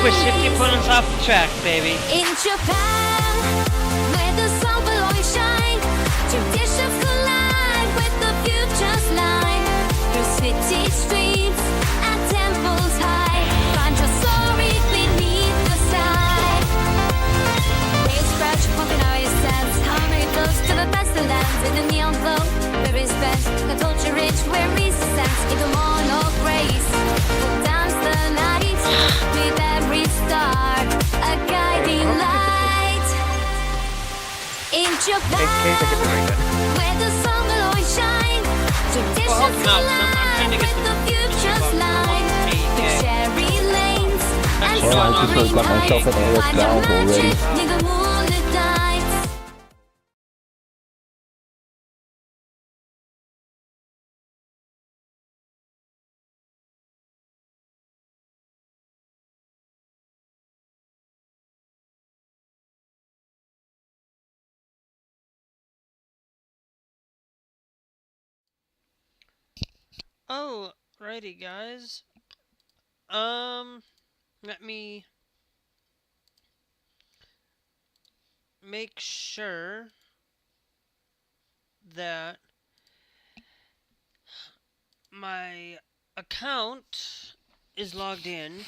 we're 50 points off the track, baby. In Japan, where the sun will always shine, traditions collide with the future's line. Through city streets and temples high, find your story beneath the sky. Waves crash, pumping our sense, harmony flows to the best of lands. In the neon glow, where respect, the culture rich, where we sense even more no grace. We'll dance the night with every star, a guiding light. In Japan, where the sun will always shine, traditions collide with the future's line. Through cherry lanes and soaring heights, find your magic near the moonlit nights. Oh, righty, guys. Let me make sure that my account is logged in.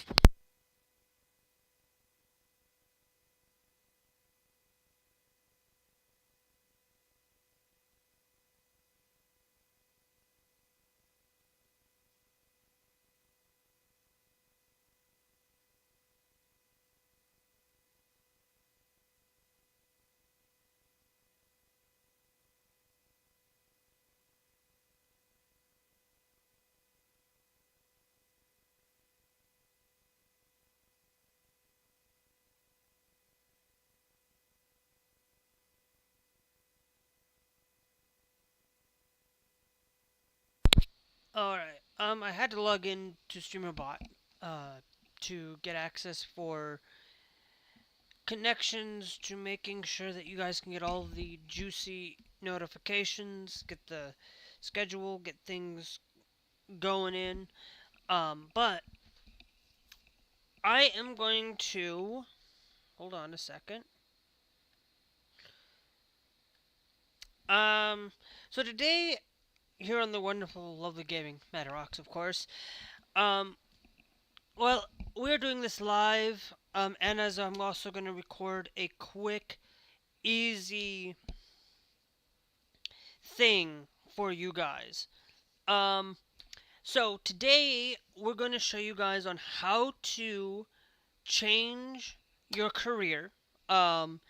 Alright, I had to log in to StreamerBot, to get access for connections, to making sure that you guys can get all the juicy notifications, get the schedule, get things going in. But I am going to, hold on a second. So today, here on the wonderful, lovely gaming, RADEON, of course, well, we're doing this live, and as I'm also going to record a quick, easy thing for you guys. So today, we're going to show you guys on how to change your career, and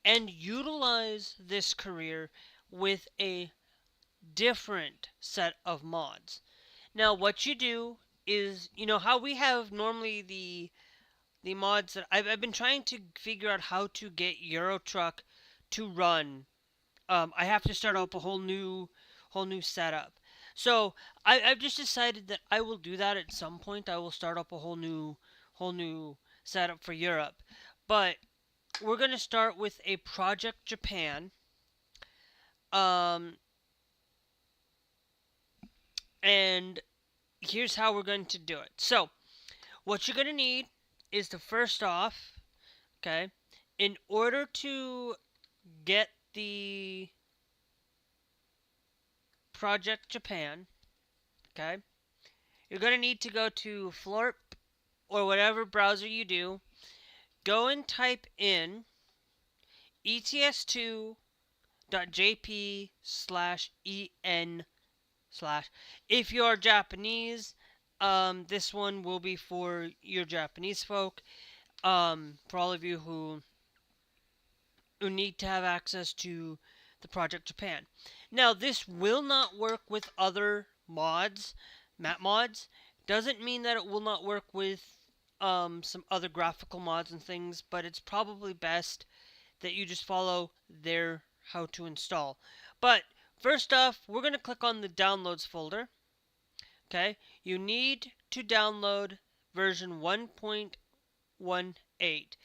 utilize this career with a different set of mods. Now, what you do is, you know how we have normally the mods that I've been trying to figure out how to get Euro Truck to run. I have to start up a whole new setup. So I've just decided that I will do that at some point. I will start up a whole new setup for Europe. But we're gonna start with a Project Japan. And here's how we're going to do it. So, what you're going to need is to first off, okay, in order to get the Project Japan, okay, you're going to need to go to Florp or whatever browser you do, go and type in ETS2.jp/en/. If you're Japanese, this one will be for your Japanese folk. For all of you who need to have access to the Project Japan. Now, this will not work with other mods, map mods. Doesn't mean that it will not work with some other graphical mods and things, but it's probably best that you just follow their how to install. But first off, we're going to click on the downloads folder. Okay, you need to download version 1.18.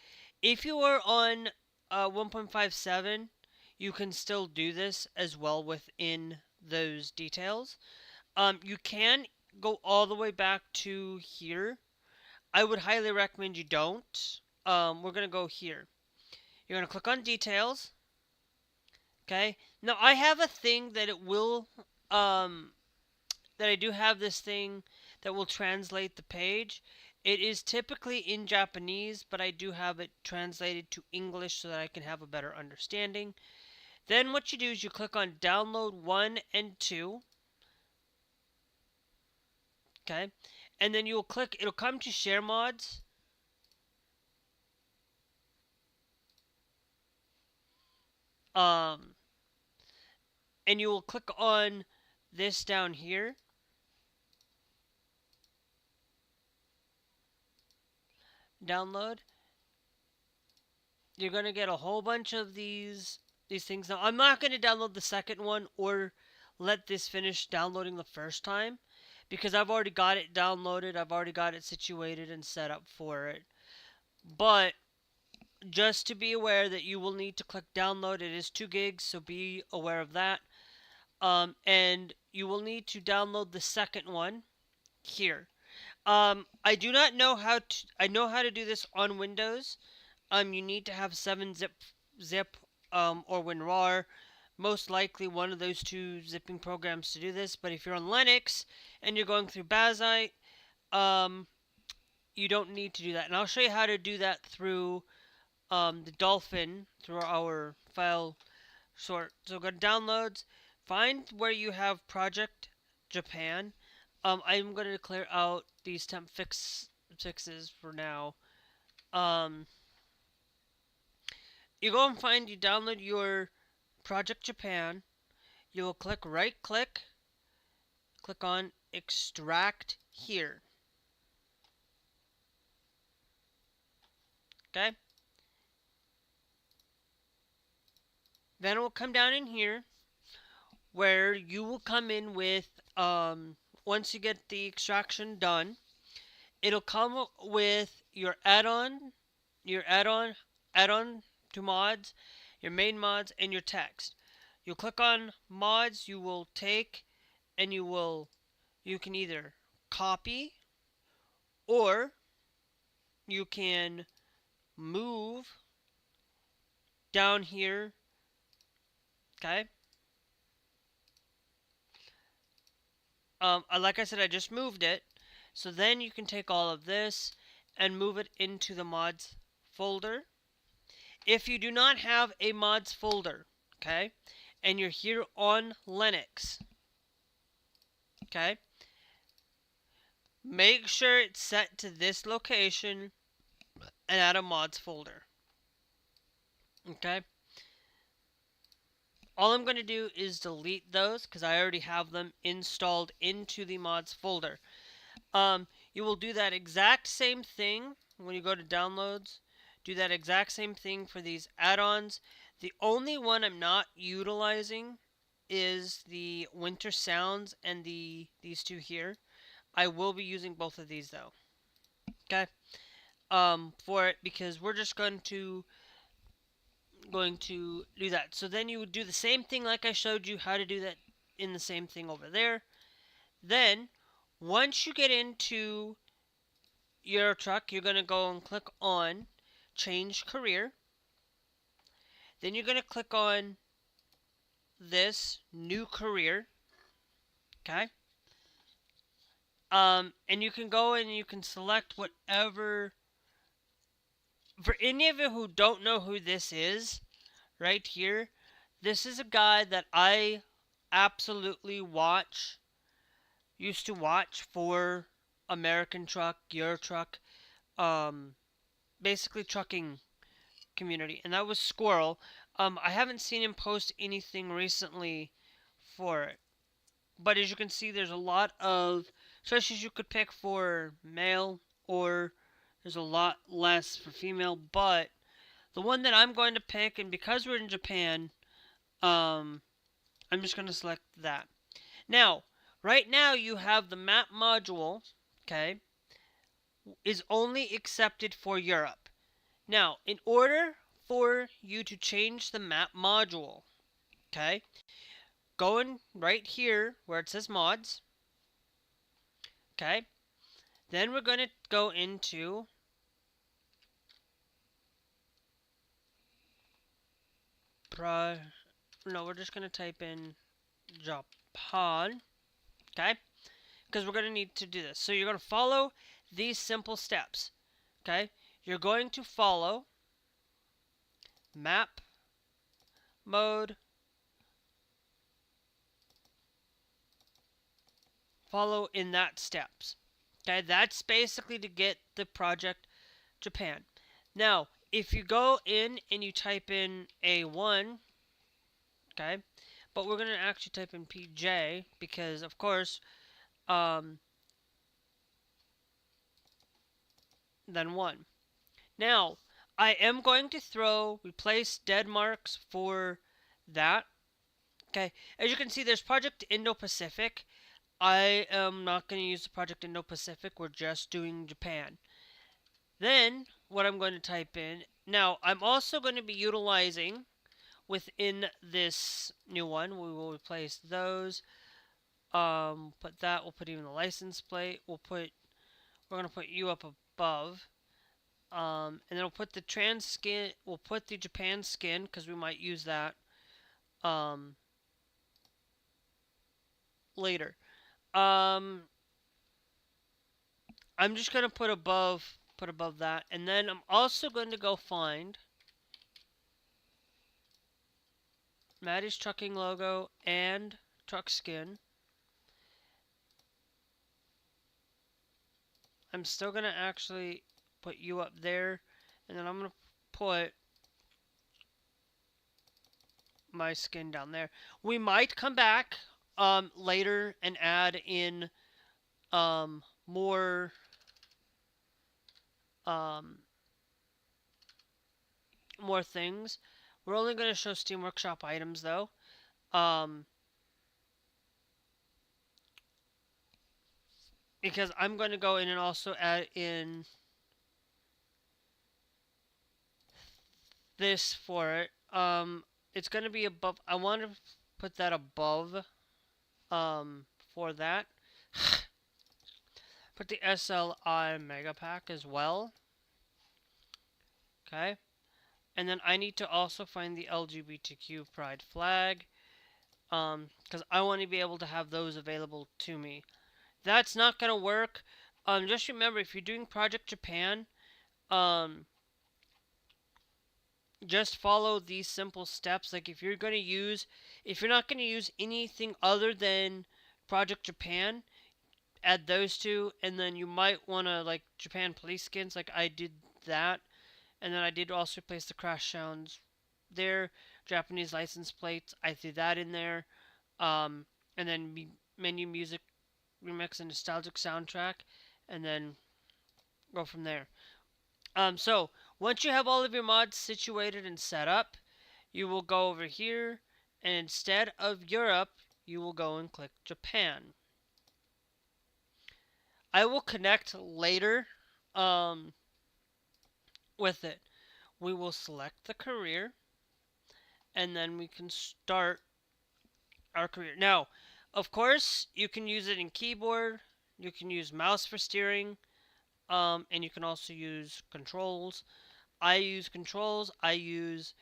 If you are on 1.57, you can still do this as well within those details. You can go all the way back to here. I would highly recommend you don't. We're going to go here. You're going to click on details. Okay. Now I have a thing that it will, that I do have this thing that will translate the page. It is typically in Japanese, but I do have it translated to English so that I can have a better understanding. Then what you do is you click on download 1 and 2. Okay. And then you will click, it'll come to share mods. Um, and you will click on this down here. Download. You're going to get a whole bunch of these things. Now, I'm not going to download the second one or let this finish downloading the first time because I've already got it downloaded. I've already got it situated and set up for it. But just to be aware that you will need to click download. It is 2 gigs, so be aware of that. And you will need to download the second one here. I do not know how to. I know how to do this on Windows. You need to have 7-zip, or WinRAR. Most likely one of those two zipping programs to do this. But if you're on Linux and you're going through Bazite, you don't need to do that. And I'll show you how to do that through the Dolphin, through our file sort. So go to Downloads, find where you have Project Japan. I'm going to clear out these temp fixes for now. You go and you download your Project Japan. You will click right click on extract here. Okay. Then it will come down in here where you will come in with, once you get the extraction done, it'll come with your add-on to mods, your main mods, and your text. You'll click on mods, you will take, and you can either copy, or you can move down here, okay? Like I said, I just moved it. So then you can take all of this and move it into the mods folder. If you do not have a mods folder, okay, and you're here on Linux, okay, make sure it's set to this location and add a mods folder. Okay. All I'm going to do is delete those because I already have them installed into the mods folder. You will do that exact same thing when you go to downloads. Do that exact same thing for these add-ons. The only one I'm not utilizing is the Winter Sounds and these two here. I will be using both of these though. Okay. For it, because we're just going to do that. So then you would do the same thing like I showed you how to do that in the same thing over there. Then once you get into your truck, you're going to go and click on change career. Then you're going to click on this new career. Okay. And you can go and you can select whatever. For any of you who don't know who this is, right here, this is a guy that I absolutely used to watch for American Truck, Euro Truck, basically trucking community, and that was Squirrel. I haven't seen him post anything recently for it, but as you can see, there's a lot of choices you could pick for male, or there's a lot less for female, but the one that I'm going to pick, and because we're in Japan, I'm just going to select that. Now, right now you have the map module, okay, is only accepted for Europe. Now, in order for you to change the map module, okay, go in right here where it says mods, okay, Then we're going to go into no, we're just going to type in Japan, okay? Because we're going to need to do this. So you're going to follow these simple steps, okay? You're going to follow map, mode, follow in that steps. Okay, that's basically to get the project Japan. Now, if you go in and you type in A1, okay, but we're going to actually type in PJ because, of course, then 1. Now, I am going to replace dead marks for that. Okay, as you can see, there's Project Indo-Pacific. I am not going to use the Project Indo-Pacific. We're just doing Japan. Then, what I'm going to type in, now I'm also going to be utilizing within this new one, we will replace those. Put that, we'll put even the license plate. We're going to put you up above. And then we'll put the trans skin, we'll put the Japan skin, because we might use that, later. Um, I'm just gonna put above that, and then I'm also going to go find Maddie's trucking logo and truck skin. I'm still gonna actually put you up there, and then I'm gonna put my skin down there. We might come back later and add in more um, more things. We're only going to show Steam Workshop items though. Because I'm going to go in and also add in this for it. It's going to be above. I want to put that above for that. Put the SLI Mega Pack as well. Okay. And then I need to also find the LGBTQ Pride flag. Because I want to be able to have those available to me. That's not going to work. Just remember, if you're doing Project Japan, just follow these simple steps. Like if you're not going to use anything other than Project Japan, add those two, and then you might want to like Japan police skins, like I did that, and then I did also replace the crash sounds there, Japanese license plates. I threw that in there, and then menu music remix and nostalgic soundtrack, and then go from there. So once you have all of your mods situated and set up, you will go over here, and instead of Europe, you will go and click Japan. I will connect later with it. We will select the career, and then we can start our career. Now, of course, you can use it in keyboard, you can use mouse for steering, and you can also use controls. I use controls. I use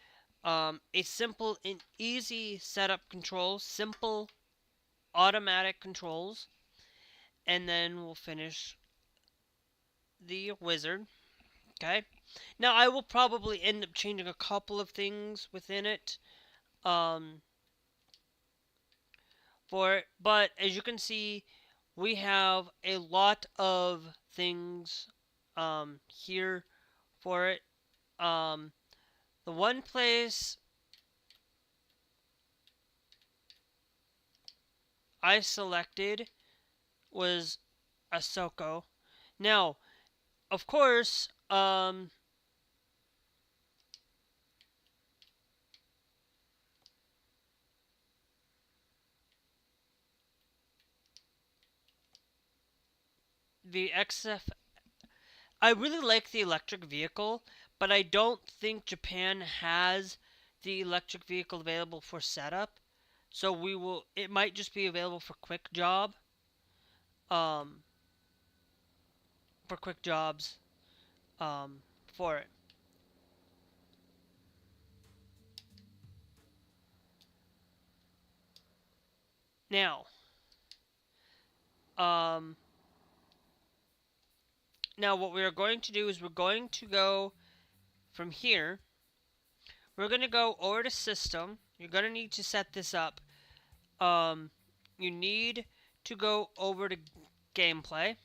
a simple and easy setup control, simple automatic controls, and then we'll finish the wizard. Okay. Now I will probably end up changing a couple of things within it for it, but as you can see, we have a lot of things here for it. The one place I selected was Ahsoka. Now, of course, the XF. I really like the electric vehicle, but I don't think Japan has the electric vehicle available for setup. So we will. It might just be available for quick job. Um, for quick jobs for it. Now, um, now what we are going to do is we're going to go from here. We're going to go over to system. You're going to need to set this up. You need to go over to gameplay.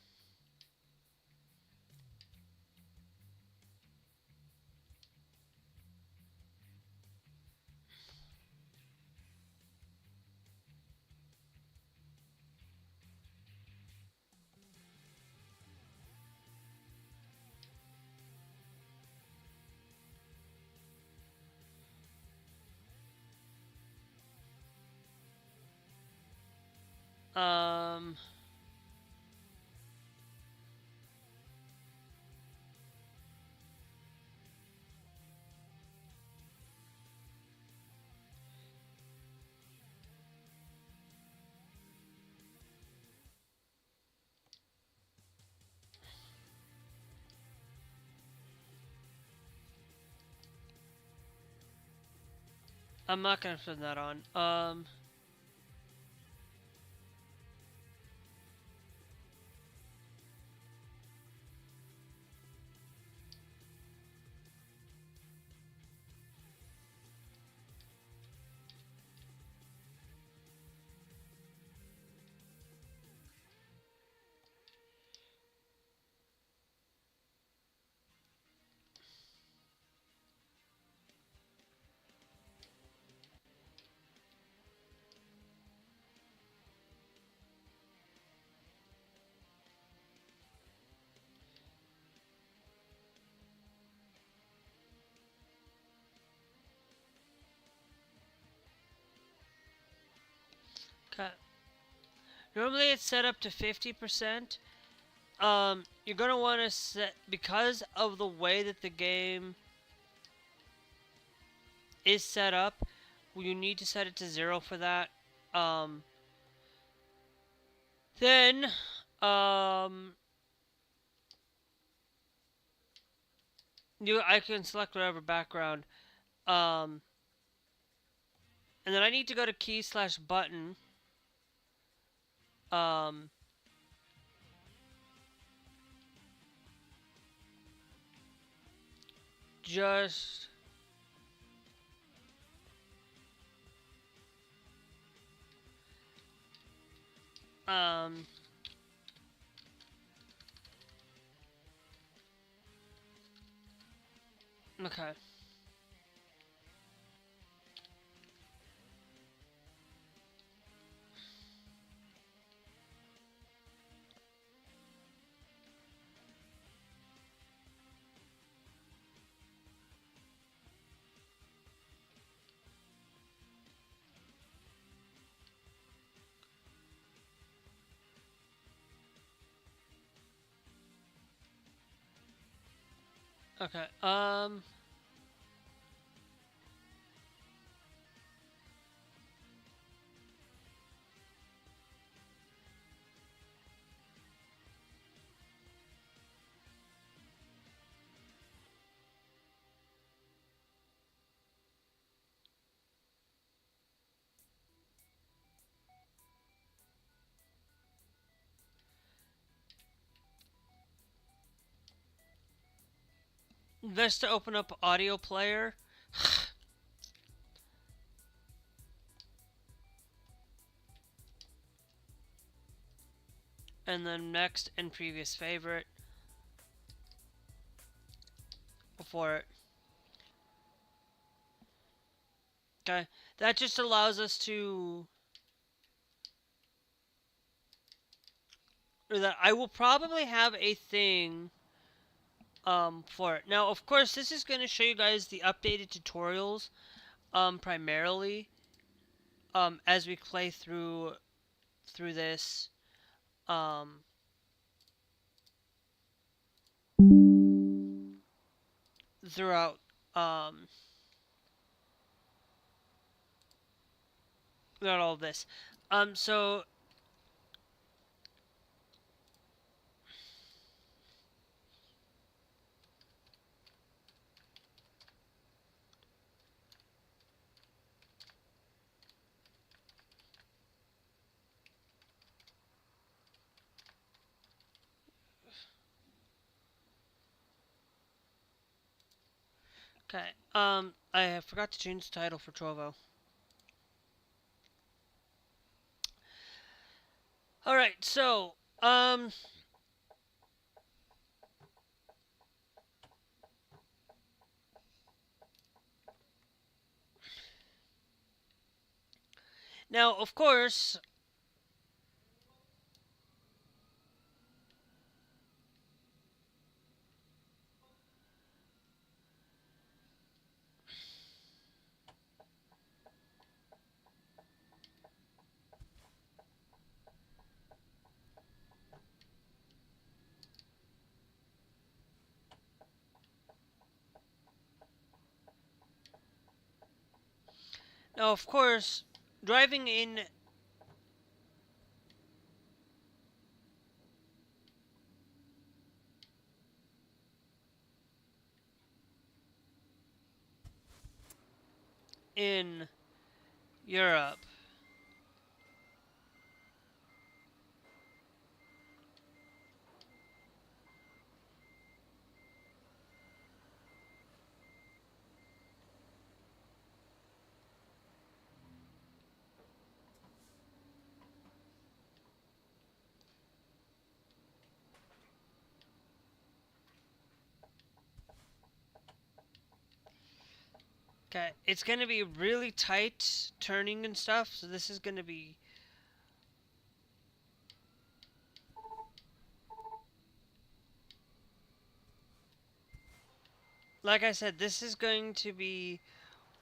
Um, I'm not going to turn that on. Okay. Normally it's set up to 50%. You're going to want to set, because of the way that the game is set up, you need to set it to 0 for that. Um, then, um, I can select whatever background. Um, and then I need to go to key/button. Um, just um, okay. Okay. This to open up audio player. And then next and previous favorite before it. Okay. That just allows us to, or that I will probably have a thing for it. Now, of course, this is going to show you guys the updated tutorials primarily as we play through this um throughout throughout all of this. So Okay. I forgot to change the title for Trovo. All right. So, now of course, now of course, driving in Europe. Okay, it's gonna be really tight turning and stuff. So this is gonna be, like I said, this is going to be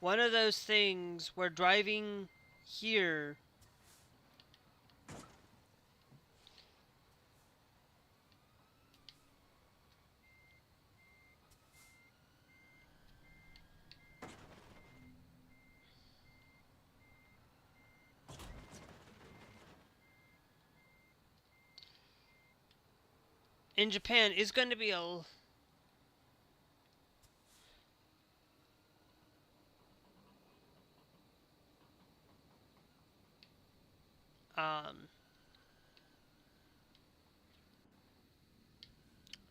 one of those things where driving here, in Japan is going to be a um,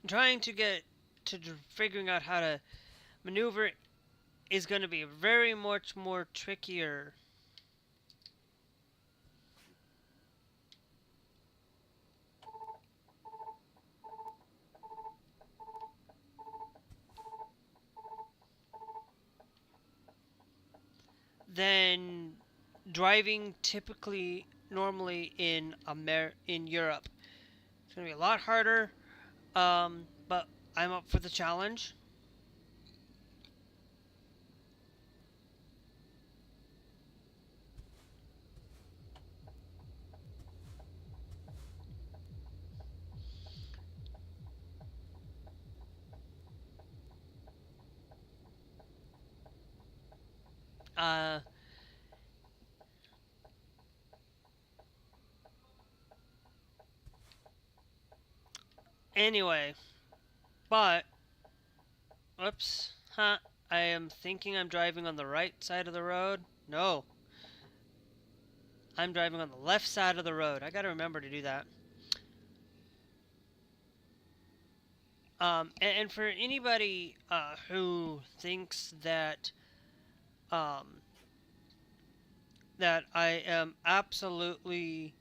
trying to get to figuring out how to maneuver is going to be very much more trickier than driving typically normally in Europe. It's going to be a lot harder, but I'm up for the challenge. Uh, anyway, but whoops, huh? I am thinking I'm driving on the right side of the road. No, I'm driving on the left side of the road. I gotta remember to do that. And for anybody who thinks um, that I am absolutely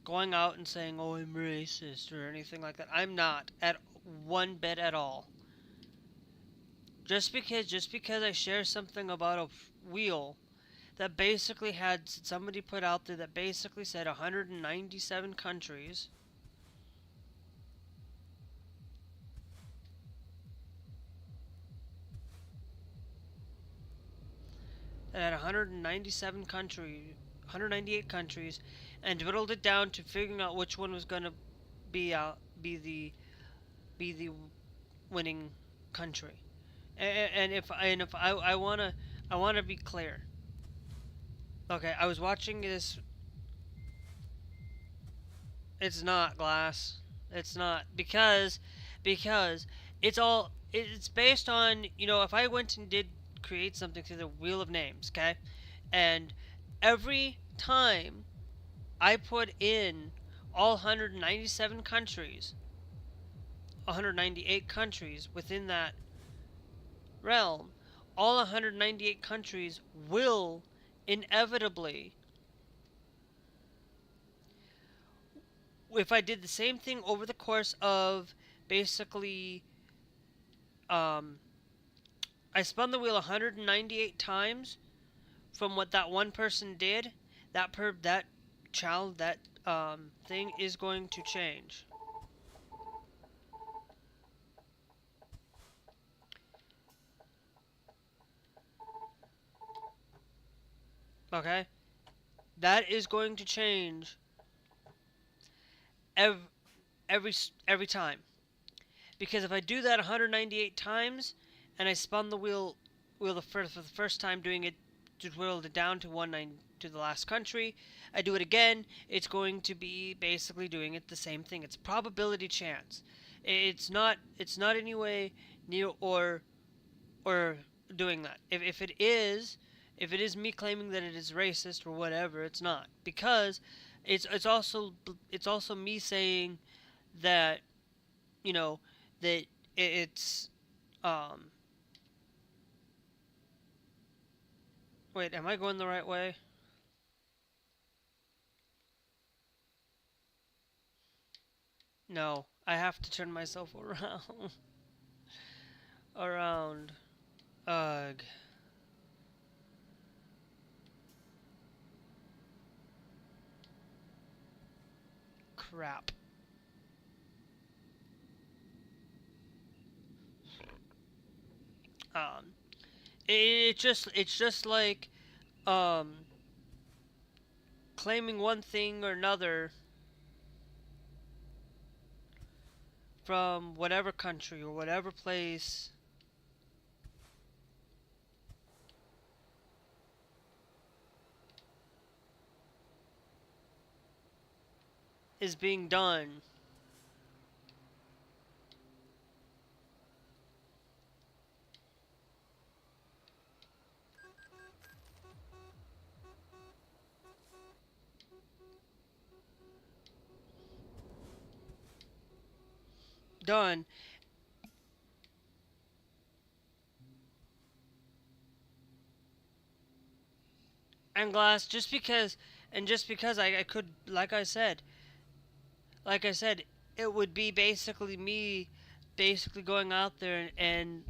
going out and saying, "Oh, I'm racist" or anything like that, I'm not at one bit at all. Just because I share something about a wheel that basically had somebody put out there that basically said 197 countries, that had 197 countries, 198 countries, and whittled it down to figuring out which one was going to be the winning country. And if I wanna be clear. Okay, I was watching this. It's not glass. It's not because it's based on, if I went and did create something through the wheel of names, okay, and every time I put in all 197 countries, 198 countries within that realm. All 198 countries will inevitably, if I did the same thing over the course of basically, um, I spun the wheel 198 times from what that one person did, that child, that thing is going to change. Okay, that is going to change every every every time. Because if I do that 198 times, and I spun the wheel for the first time, doing it to whittle it down to to the last country, I do it again, it's going to be basically doing it the same thing. It's probability chance. It's not any way near or doing that. If it is me claiming that it is racist or whatever, it's not, because it's also me saying that, you know, that it's um wait, am I going the right way? No, I have to turn myself around. Around. Ugh. Crap. Um it's just like um claiming one thing or another from whatever country or whatever place is being done. Done. And glass, just because I could, like I said, it would be basically me basically going out there, and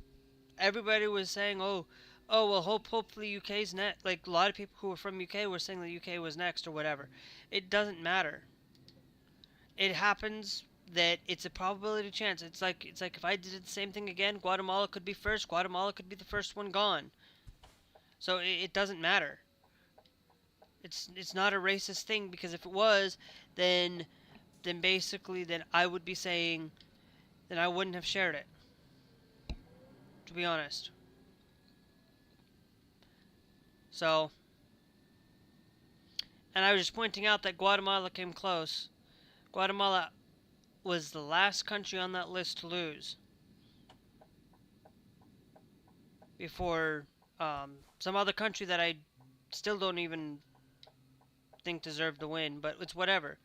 everybody was saying, oh well, hopefully UK's next. Like, a lot of people who were from UK were saying the UK was next or whatever. It doesn't matter. It happens that it's a probability chance. It's like if I did the same thing again, Guatemala could be first. Guatemala could be the first one gone. So it doesn't matter. It's not a racist thing, because if it was, then basically then I would be saying, then I wouldn't have shared it. To be honest. So, and I was just pointing out that Guatemala came close. Guatemala was the last country on that list to lose before some other country that I still don't even think deserved to win, but it's whatever.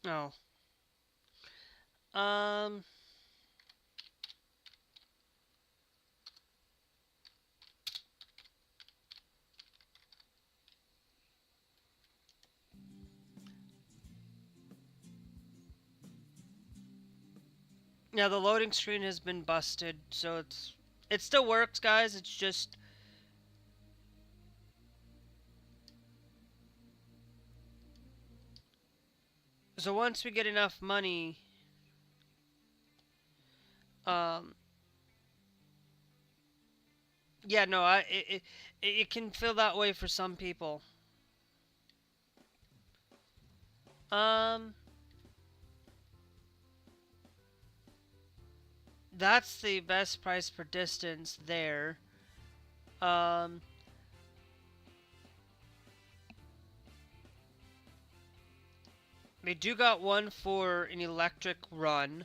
No. Um. Yeah, the loading screen has been busted, so it still works, guys. It's just so once we get enough money, um, yeah, no, it can feel that way for some people. Um, that's the best price per distance there. Um, we do got one for an electric run.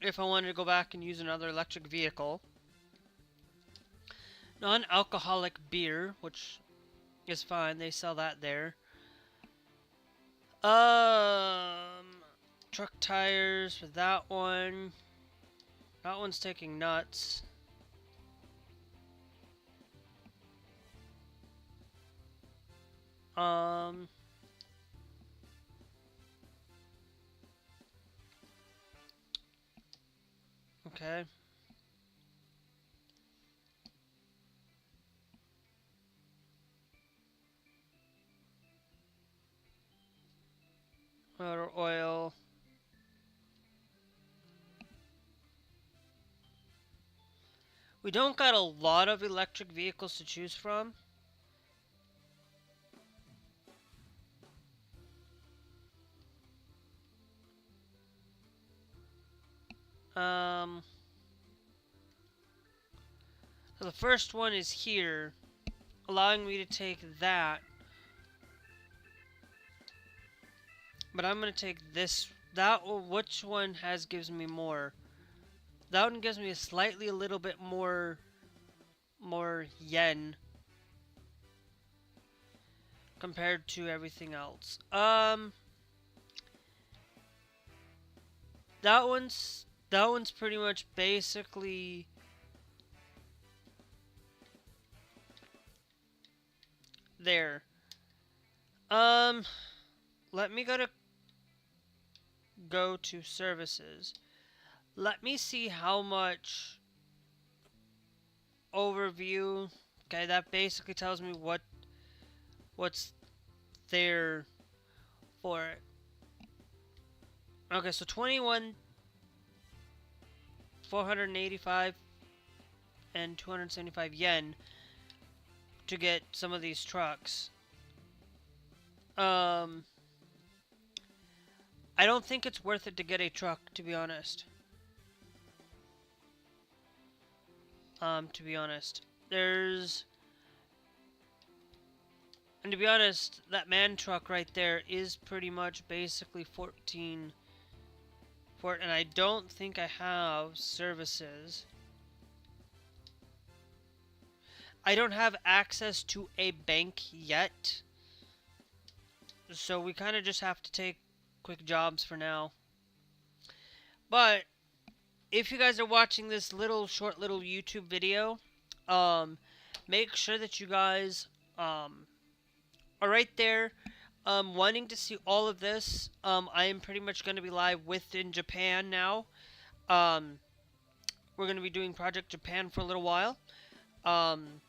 if I wanted to go back and use another electric vehicle. Non-alcoholic beer, which is fine. They sell that there. Truck tires for that one. That one's taking nuts. Okay. Motor oil. We don't got a lot of electric vehicles to choose from. So the first one is here, allowing me to take that. But I'm gonna take this. Which one gives me more? That one gives me a little bit more yen compared to everything else. That one's pretty much basically there. Let me go to services. Let me see how much overview. Okay, that basically tells me what's there for it. Okay, so 21, 485 and 275 yen to get some of these trucks. I don't think it's worth it to get a truck, to be honest. And to be honest, that man truck right there is pretty much basically 14 for it, and I don't think I have services. I don't have access to a bank yet, so we kind of just have to take quick jobs for now. But if you guys are watching this short little YouTube video, make sure that you guys are right there, wanting to see all of this. I am pretty much going to be live within Japan now. We're going to be doing Project Japan for a little while. And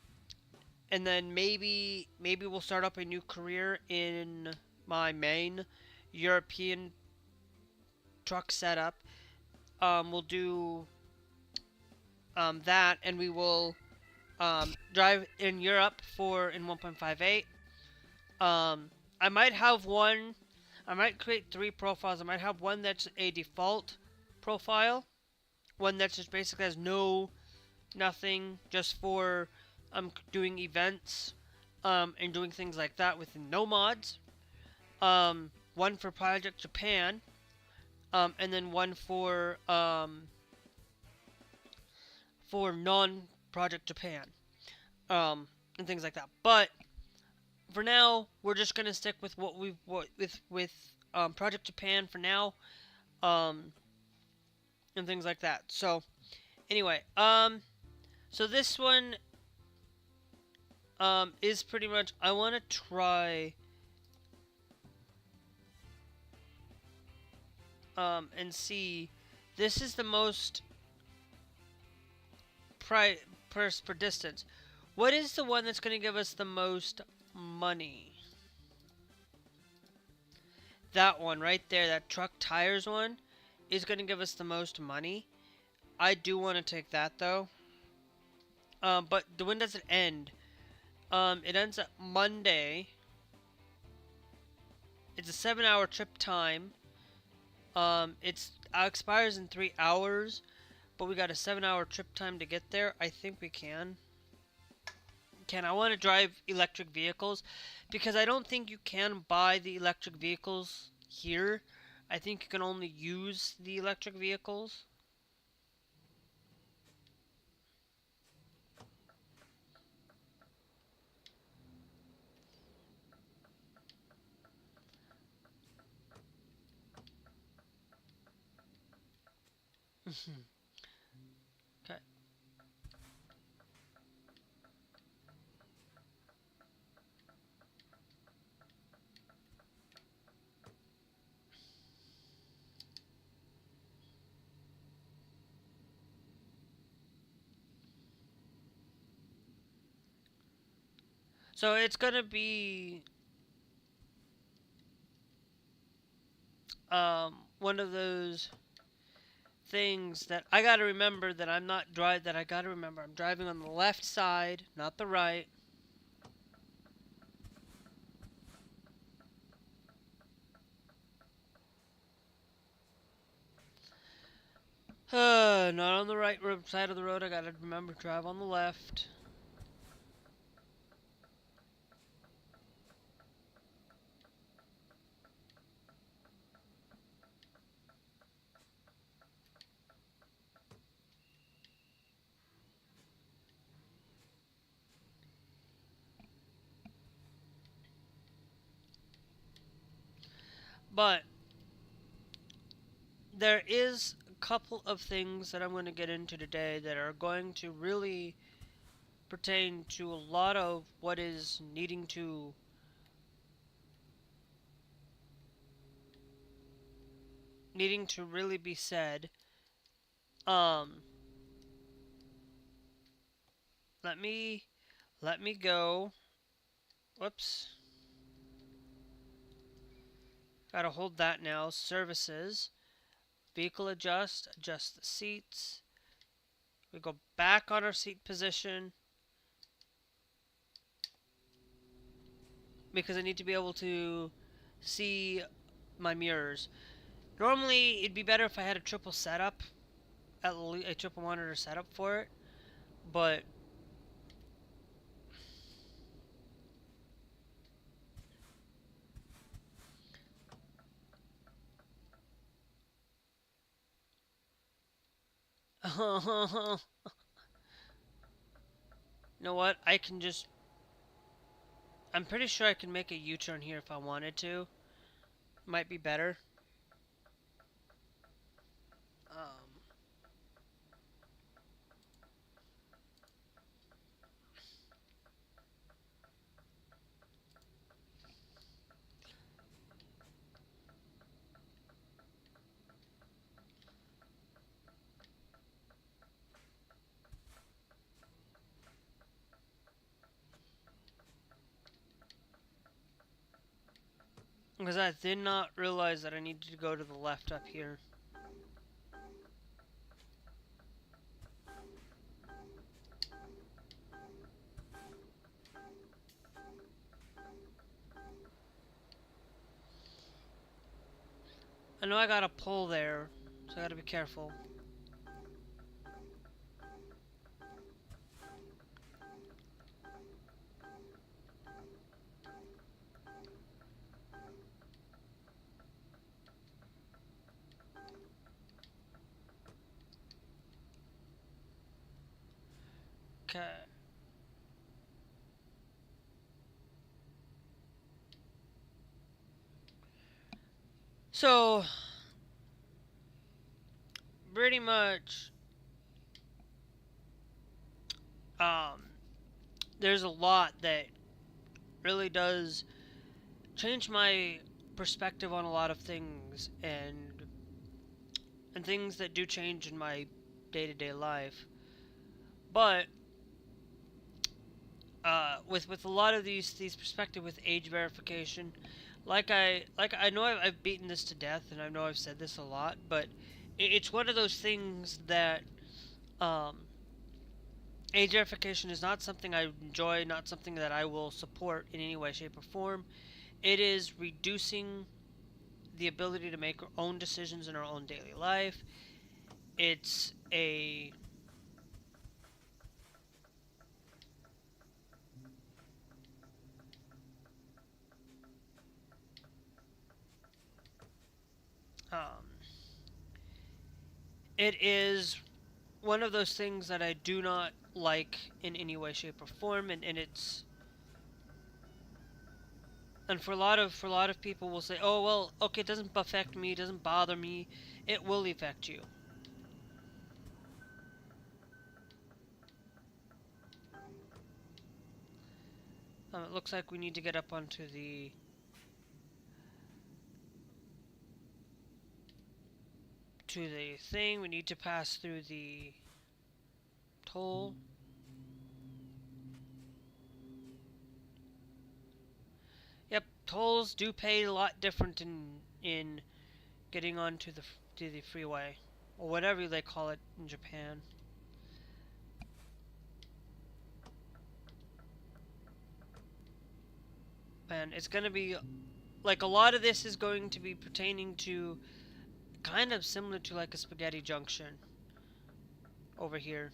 then maybe we'll start up a new career in my main European truck setup. We'll do that, and we will drive in Europe in 1.58. I might have one. I might create 3 profiles. I might have one that's a default profile, one that just basically has nothing, just for doing events and doing things like that with no mods. One for Project Japan, and then one for non-Project Japan, and things like that. But for now, we're just gonna stick with Project Japan for now, and things like that. So anyway, so this one is pretty much, I want to try and see. This is the most price per distance. What is the one that's going to give us the most money? That one right there, that truck tires one, is going to give us the most money. I do want to take that though. But when does it end? It ends at Monday. It's a 7-hour trip time. It expires in 3 hours, but we got a 7-hour trip time to get there. I think we can. I want to drive electric vehicles, because I don't think you can buy the electric vehicles here. I think you can only use the electric vehicles. Okay. So it's gonna be one of those things that I gotta remember that I'm not drive that I gotta remember I'm driving on the left side, not the right. Not on the right side of the road. I gotta remember to drive on the left. But there is a couple of things that I'm going to get into today that are going to really pertain to a lot of what is needing to really be said. Um, let me go. Whoops. Gotta hold that now. Services. Vehicle adjust the seats. We go back on our seat position because I need to be able to see my mirrors. Normally, it'd be better if I had a triple setup, at least a triple monitor setup for it, but you know what? I'm pretty sure I can make a U-turn here if I wanted to. Might be better. Um, because I did not realize that I needed to go to the left up here. I know I got a pull there, so I gotta be careful. Okay. So, pretty much, um, there's a lot that really does change my perspective on a lot of things and things that do change in my day-to-day life. But with a lot of these perspective with age verification, like I know I've beaten this to death, and I know I've said this a lot, but it's one of those things that um, age verification is not something I enjoy, not something that I will support in any way, shape, or form. It is reducing the ability to make our own decisions in our own daily life. It's a um, it is one of those things that I do not like in any way, shape, or form, and for a lot of people will say, oh well, okay, it doesn't affect me, it doesn't bother me. It will affect you. It looks like we need to get up onto the thing. We need to pass through the toll. Yep, tolls do pay a lot different in getting onto the freeway, or whatever they call it in Japan. And it's going to be like a lot of this is going to be pertaining to kind of similar to like a spaghetti junction over here,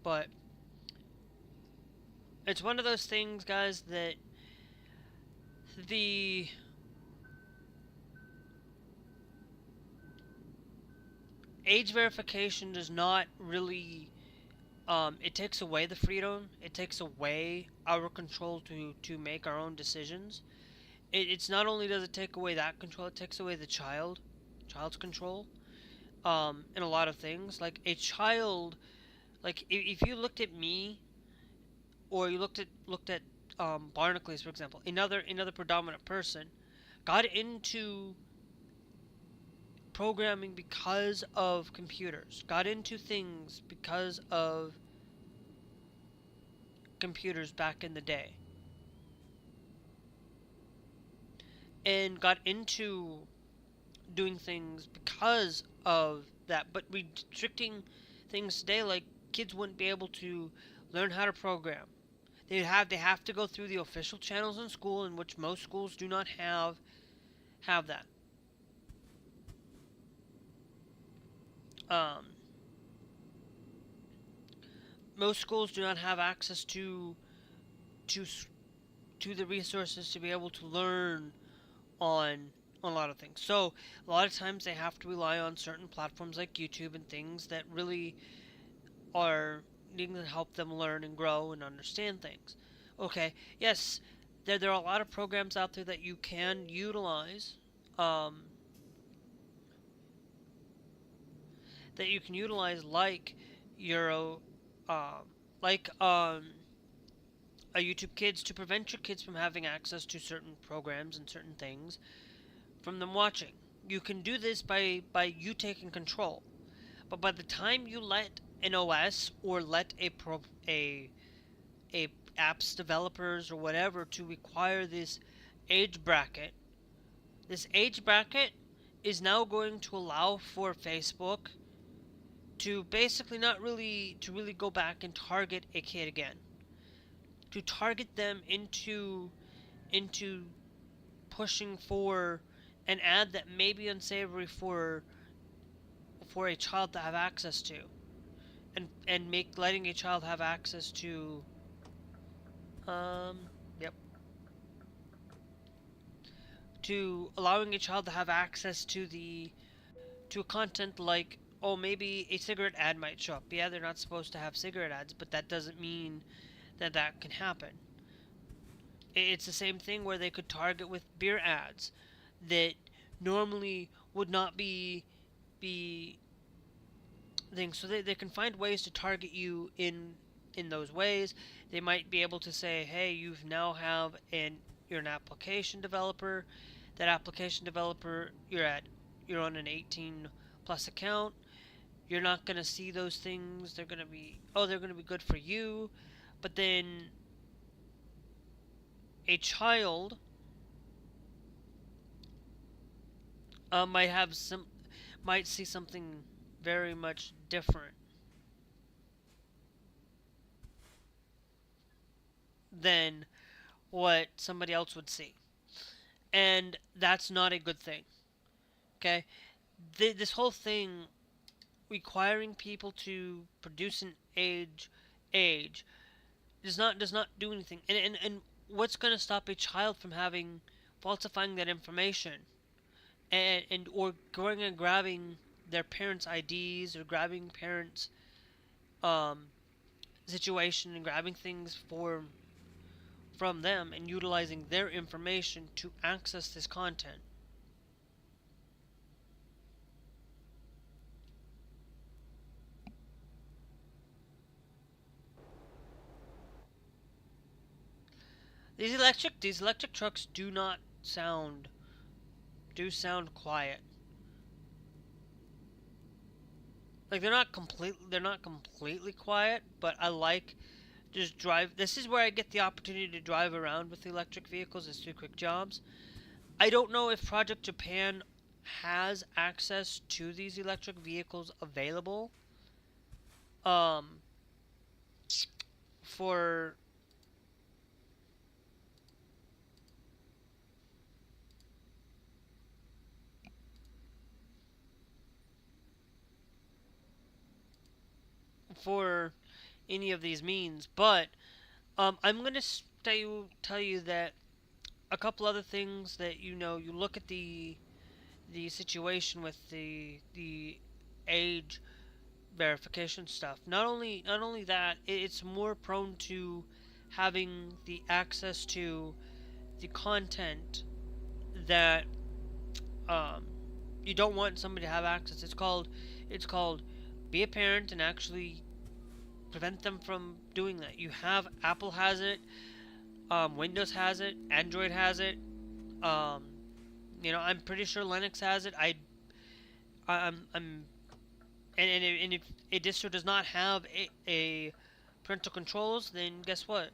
but it's one of those things, guys, that the age verification does not really it takes away the freedom. It takes away our control to make our own decisions. It's not only does it take away that control, it takes away the child's control in a lot of things. Like a child, like if you looked at me, or you looked at Barnacle, for example, another predominant person, got into programming because of computers, got into things because of computers back in the day, and got into doing things because of that. But restricting things today, like kids wouldn't be able to learn how to program. They have to go through the official channels in school, in which most schools do not have that. Um, Most schools do not have access to to the resources to be able to learn on a lot of things. So a lot of times they have to rely on certain platforms like YouTube and things that really are needing to help them learn and grow and understand things. Okay, yes, there are a lot of programs out there that you can utilize, um, like Euro, um, like a YouTube Kids, to prevent your kids from having access to certain programs and certain things from them watching. You can do this by you taking control. But by the time you let an OS, or let a apps developers or whatever to require age bracket, this age bracket is now going to allow for Facebook to basically not really to really go back and target a kid again. To target them into pushing for an ad that may be unsavory for a child to have access to, and make letting a child have access to yep, to allowing a child to have access to content like, oh, maybe a cigarette ad might show up. Yeah, they're not supposed to have cigarette ads, but that doesn't mean that can happen. It's the same thing where they could target with beer ads that normally would not be things. So they can find ways to target you in those ways. They might be able to say, hey, you're an application developer. That application developer, you're on an 18 plus account. You're not gonna see those things. They're gonna be good for you. But then a child might see something very much different than what somebody else would see, and that's not a good thing. Okay, this whole thing requiring people to produce an age does not do anything. And what's going to stop a child from having falsifying that information, and or going and grabbing their parents' IDs, or grabbing parents' um, situation, and grabbing things from them, and utilizing their information to access this content? these electric trucks do sound quiet. Like they're not completely quiet, but I like just drive. This is where I get the opportunity to drive around with electric vehicles is through quick jobs. I don't know if Project Japan has access to these electric vehicles available um for for any of these means, but I'm gonna tell you that a couple other things that you look at the situation with the age verification stuff. Not only that, it's more prone to having the access to the content that um, you don't want somebody to have access. It's called be a parent and actually prevent them from doing that. You have Apple has it, Windows has it, Android has it. Um, I'm pretty sure Linux has it. I'm and if a distro does not have a parental controls, then guess what?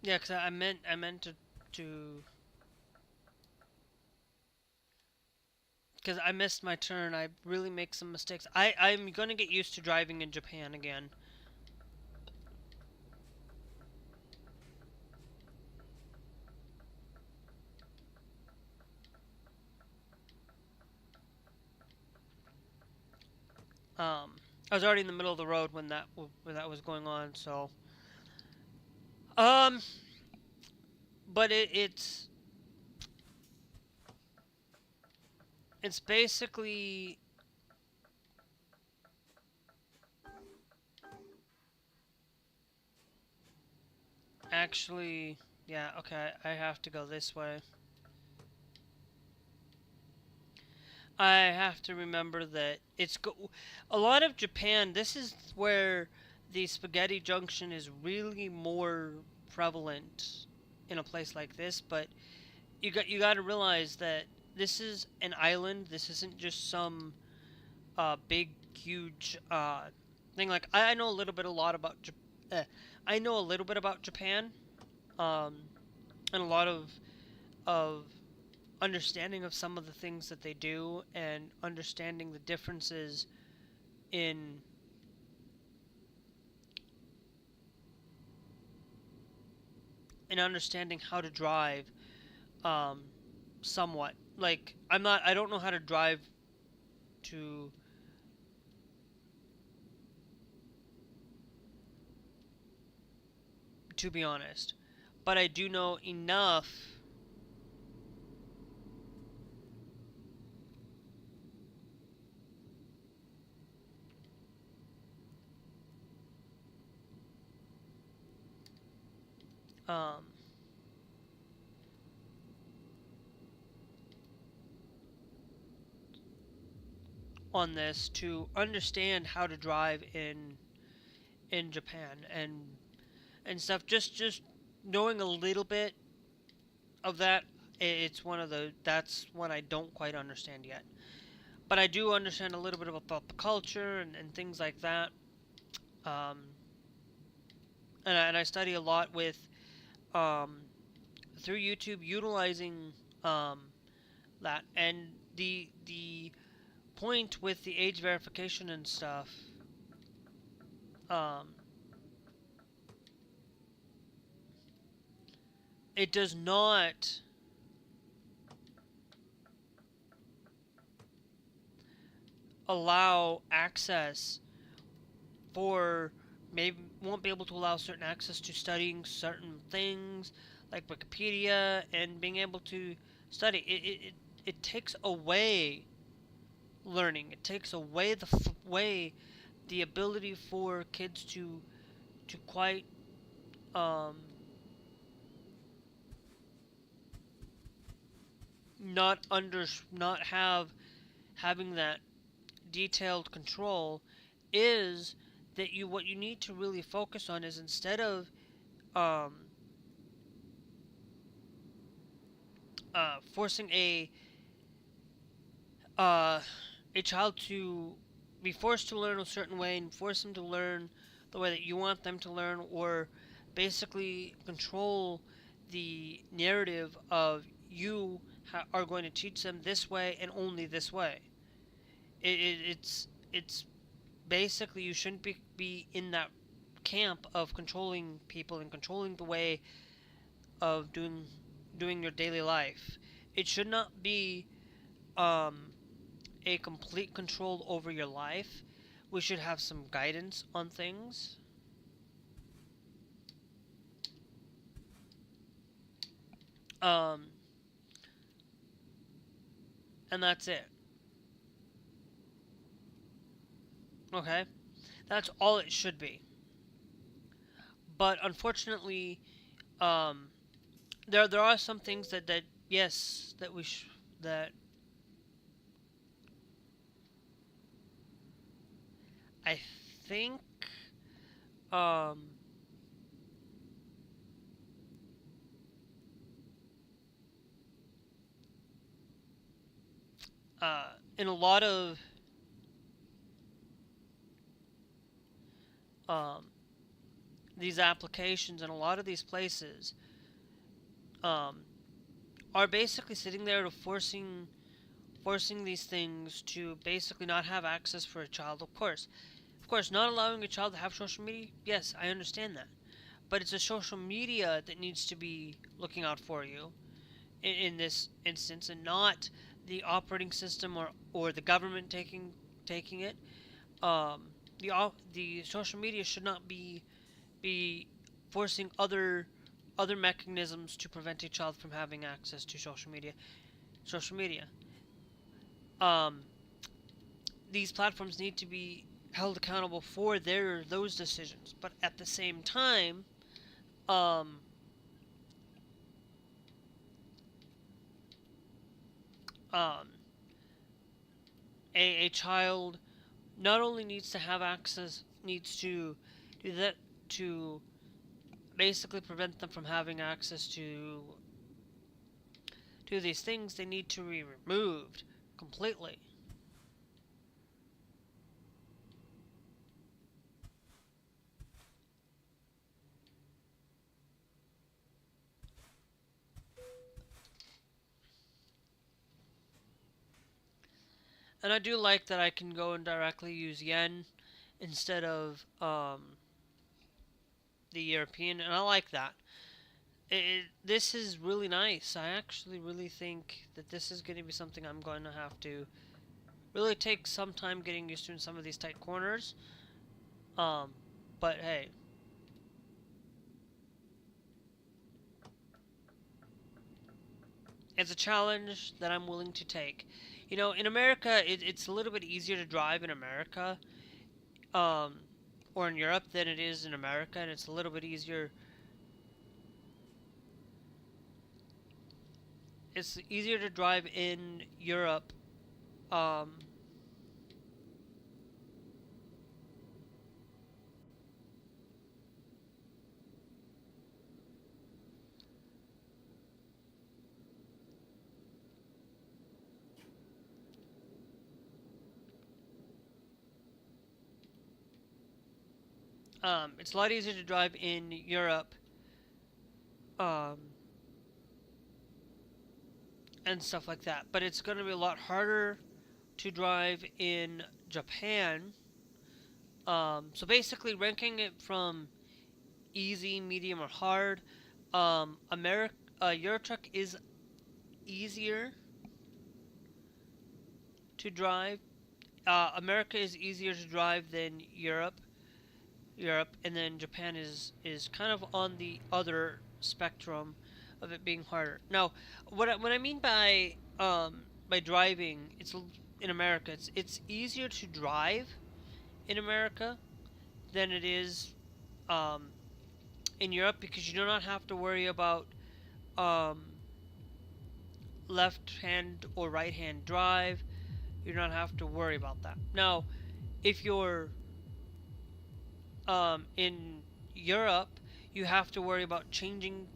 Yeah, because I meant to because I missed my turn. I really make some mistakes. I'm gonna get used to driving in Japan again. I was already in the middle of the road when that was going on. So um, but it's basically actually yeah. Okay, I have to go this way. I have to remember that a lot of Japan. This is where the spaghetti junction is really more prevalent in a place like this. But you got to realize that this is an island. This isn't just some big huge thing. Like I know a lot about I know a little bit about Japan, um, and a lot of understanding of some of the things that they do and understanding the differences in understanding how to drive um somewhat. Like I don't know how to drive to be honest, but I do know enough um on this to understand how to drive in Japan and stuff. Just knowing a little bit of that, it's one of the that's one I don't quite understand yet. But I do understand a little bit about the culture and things like that. Um, and I study a lot with um, through YouTube, utilizing um, that and the point with the age verification and stuff. Um, it does not allow access for maybe won't be able to allow certain access to studying certain things like Wikipedia and being able to study it takes away learning. It takes away the ability for kids to quite um, not have having that detailed control. Is that you what you need to really focus on is, instead of um, forcing uh, a child to be forced to learn a certain way and force them to learn the way that you want them to learn, or basically control the narrative of you are going to teach them this way and only this way. It's basically, you shouldn't be in that camp of controlling people and controlling the way of doing your daily life. It should not be um, a complete control over your life. We should have some guidance on things. Um, and that's it. Okay? That's all it should be. But unfortunately, um, there are some things that yes, that I think um, in a lot of um, these applications and a lot of these places um, are basically sitting there to forcing these things to basically not have access for a child. Of course, not allowing a child to have social media. Yes, I understand that, but it's a social media that needs to be looking out for you in this instance, and not the operating system or the government taking it. Um, the social media should not be forcing other mechanisms to prevent a child from having access to social media. Social media. Um, these platforms need to be held accountable for those decisions, but at the same time, um, um, a child not only needs to have access, needs to do that to basically prevent them from having access to these things. They need to be removed completely. And I do like that I can go and directly use yen instead of the European, and I like that. This is really nice. I actually really think that this is going to be something I'm going to have to really take some time getting used to in some of these tight corners. Um, but hey, it's a challenge that I'm willing to take. You know, in America, it's a little bit easier to drive in America, um, or in Europe than it is in America, and it's a little bit easier. It's easier to drive in Europe. Um, it's a lot easier to drive in Europe, um, and stuff like that. But it's going to be a lot harder to drive in Japan. So basically, ranking it from easy, medium, or hard, Eurotruck is easier to drive. America is easier to drive than Europe, and then Japan is kind of on the other spectrum of it being harder. Now, what I mean by driving, in America. It's easier to drive in America than it is um, in Europe because you do not have to worry about um, left hand or right hand drive. You don't have to worry about that. Now, if you're in Europe, you have to worry about changing.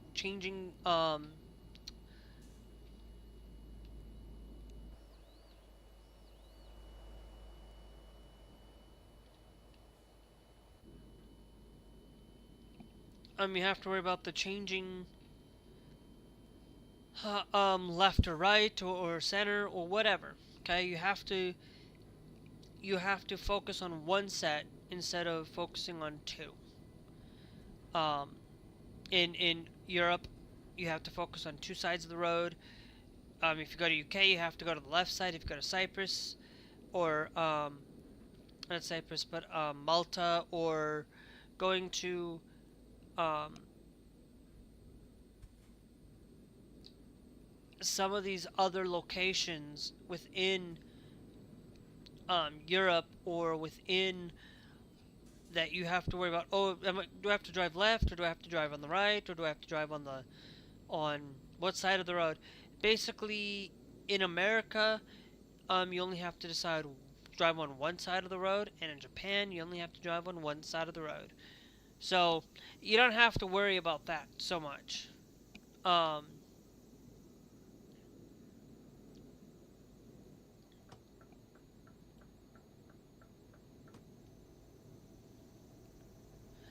You have to worry about the changing left or right or center or whatever. Okay, you have to focus on one set instead of focusing on two. Um, in Europe, you have to focus on two sides of the road. If you go to UK, you have to go to the left side. If you go to Cyprus or not Cyprus, but Malta, or going to um, some of these other locations within Europe or within that you have to worry about. Oh, do I have to drive left or do I have to drive on the right or do I have to drive on what side of the road? Basically, in America, you only have to decide drive on one side of the road, and in Japan, you only have to drive on one side of the road. So you don't have to worry about that so much. Um,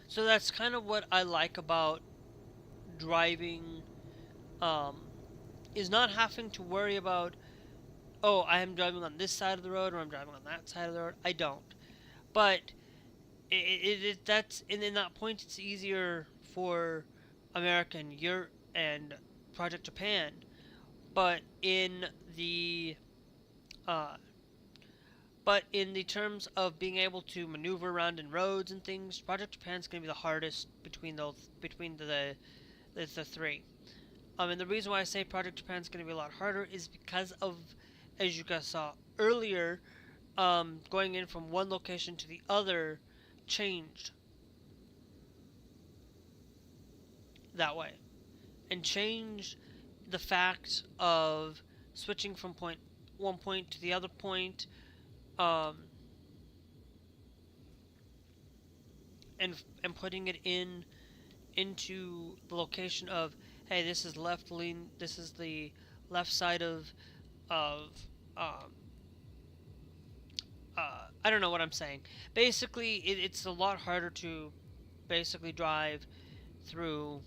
so that's kind of what I like about driving. Um, is not having to worry about, oh, I am driving on this side of the road or I'm driving on that side of the road. I don't. But that's in that point, it's easier for America and Europe and Project Japan. But uh, in the terms of being able to maneuver around in roads and things, Project Japan's going to be the hardest between the three. And the reason why I say Project Japan's going to be a lot harder is because of, as you guys saw earlier, going in from one location to the other changed that way, and changed the fact of switching from one point to the other point, um, and putting it into the location of, hey, this is left lean, this is the left side of um, I don't know what I'm saying. Basically, it's a lot harder to basically drive through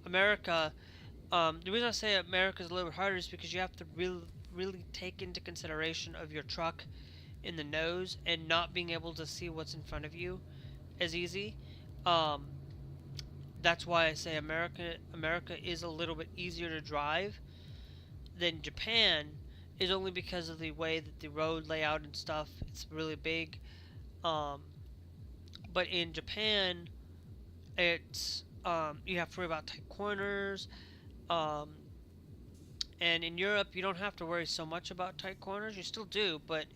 America. The reason I say America is a little bit harder is because you have to really take into consideration of your truck in the nose and not being able to see what's in front of you as easy. Um, that's why I say America is a little bit easier to drive than Japan, is only because of the way that the road layout and stuff. It's really big. Um, but in Japan, it's you have to worry about tight corners. Um, and in Europe, you don't have to worry so much about tight corners. You still do, but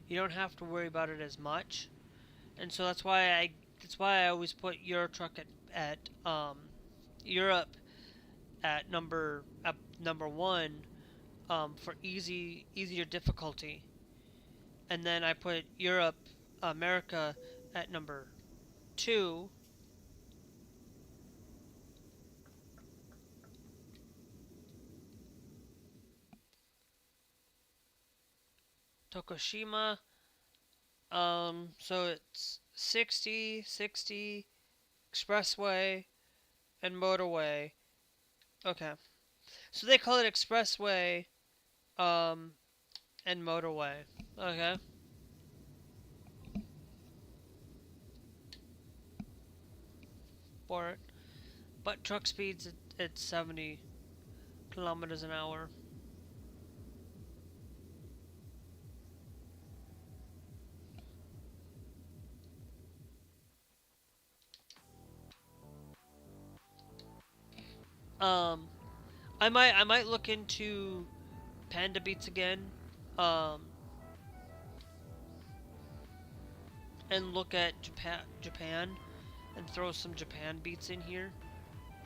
you don't have to worry about it as much. And so that's why I always put Euro truck at Europe at number one, for easier difficulty, and then I put Europe, America at number two. Tokushima, so it's 60, expressway, and motorway. Okay, so they call it expressway, um, and motorway. Okay. For it, but truck speeds at 70 kilometers an hour. Um, I might look into Panda Beats again. Um, and look at Japan and throw some Japan beats in here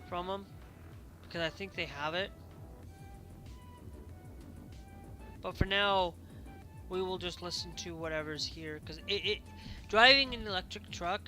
from them, because I think they have it. But for now, we will just listen to whatever's here, because driving an electric truck.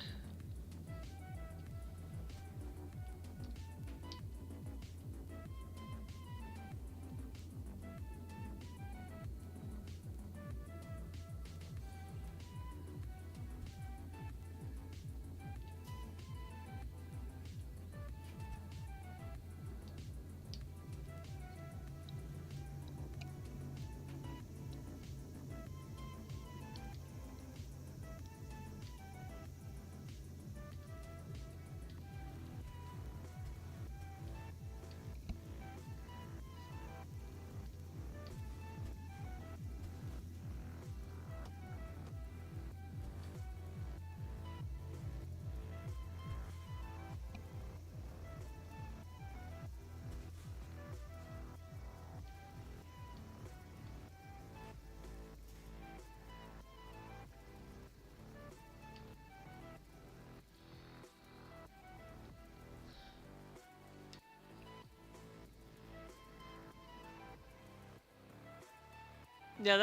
Yeah,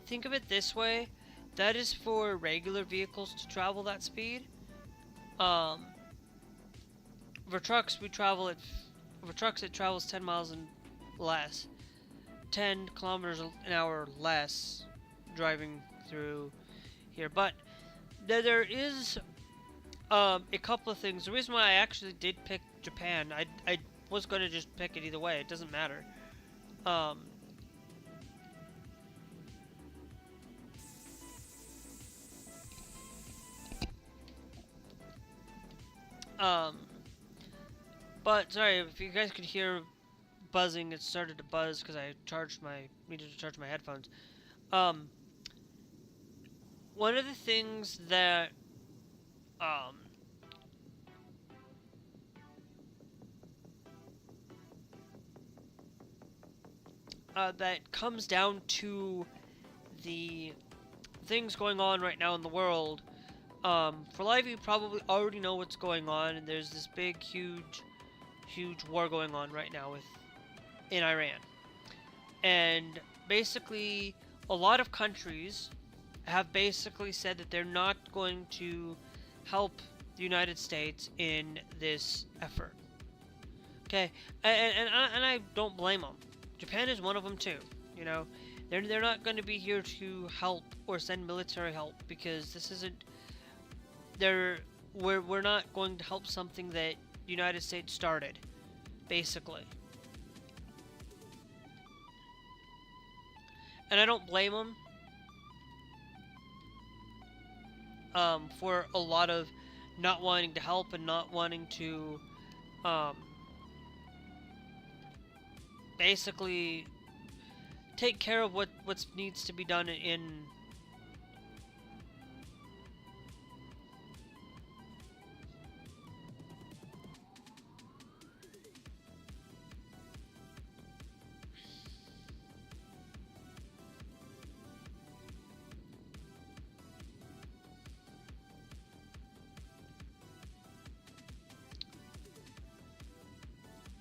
think of it this way. That is for regular vehicles to travel that speed. Um, for trucks, for trucks it travels 10 miles and less, 10 kilometers an hour less, driving through here. But there is a couple of things. The reason why I actually did pick Japan, I was going to just pick it either way. It doesn't matter. Um, um, but sorry if you guys could hear buzzing. It started to buzz because I needed to charge my headphones. Um, one of the things that um, that comes down to the things going on right now in the world. For a lot of you probably already know what's going on, and there's this big, huge war going on right now in Iran. And basically, a lot of countries have basically said that they're not going to help the United States in this effort. Okay, and I don't blame them. Japan is one of them too. You know, they're not going to be here to help or send military help, because this isn't. We're not going to help something that the United States started, basically. And I don't blame them for a lot of not wanting to help and not wanting to basically take care of what needs to be done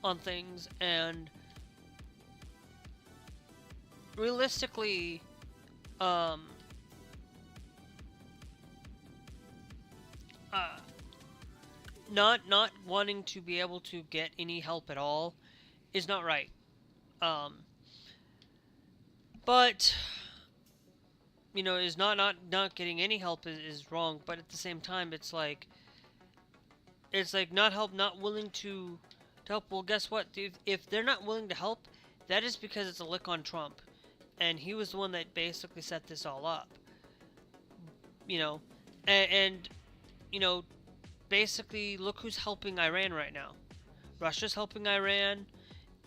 on things. And realistically, not wanting to be able to get any help at all is not right. But you know, is not getting any help is wrong. But at the same time, it's like not willing to help. Well, guess what? If they're not willing to help, that is because it's a lick on Trump, and he was the one that basically set this all up. You know, and you know, basically, look who's helping Iran right now. Russia's helping Iran.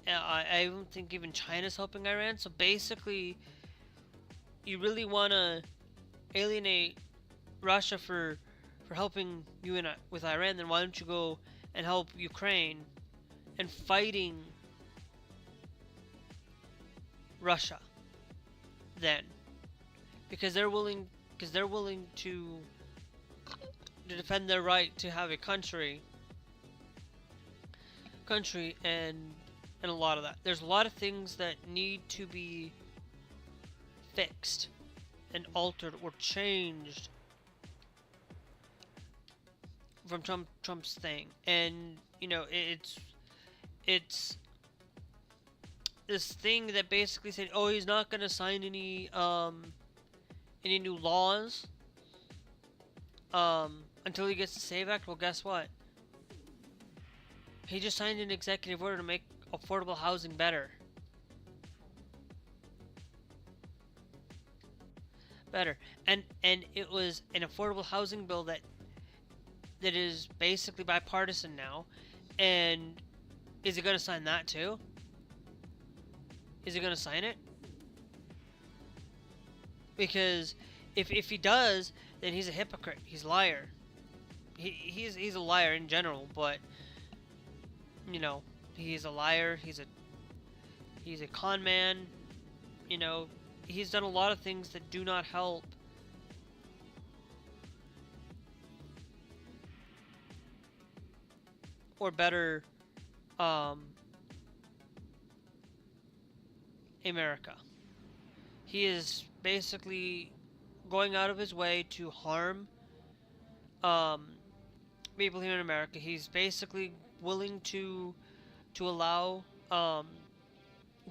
I don't think even China's helping Iran. So basically, you really want to alienate Russia for helping you with Iran, then why don't you go and help Ukraine and fighting Russia then? because they're willing to defend their right to have a country and a lot of that. There's a lot of things that need to be fixed and altered or changed from Trump's thing. And you know, it's this thing that basically said, oh, he's not going to sign any new laws until he gets the SAVE Act. Well, guess what? He just signed an executive order to make affordable housing better. And it was an affordable housing bill that is basically bipartisan now. And is he going to sign that too? Is he going to sign it? Because if he does, then he's a hypocrite. He's a liar. He's a liar in general, but you know, he's a liar. He's a con man. You know, he's done a lot of things that do not help or better America. He is basically going out of his way to harm um, people here in America. He's basically willing to allow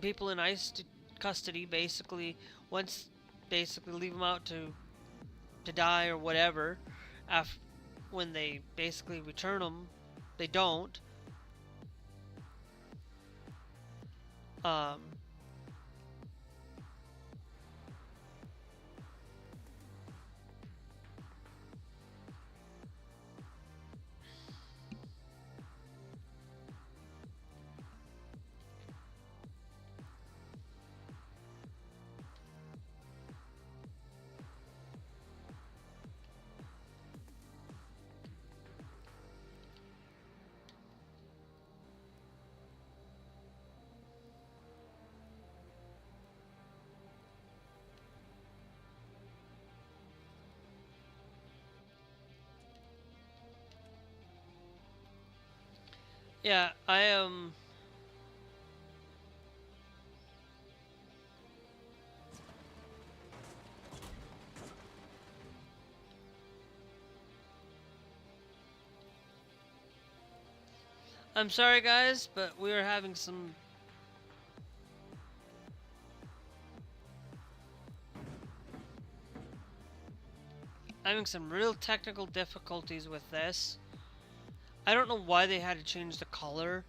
people in ICE custody, basically once basically leave them out to die or whatever. After when they basically return them, they don't. Um, yeah, I am. I'm sorry, guys, but we are having some real technical difficulties with this. I don't know why they had to change the color.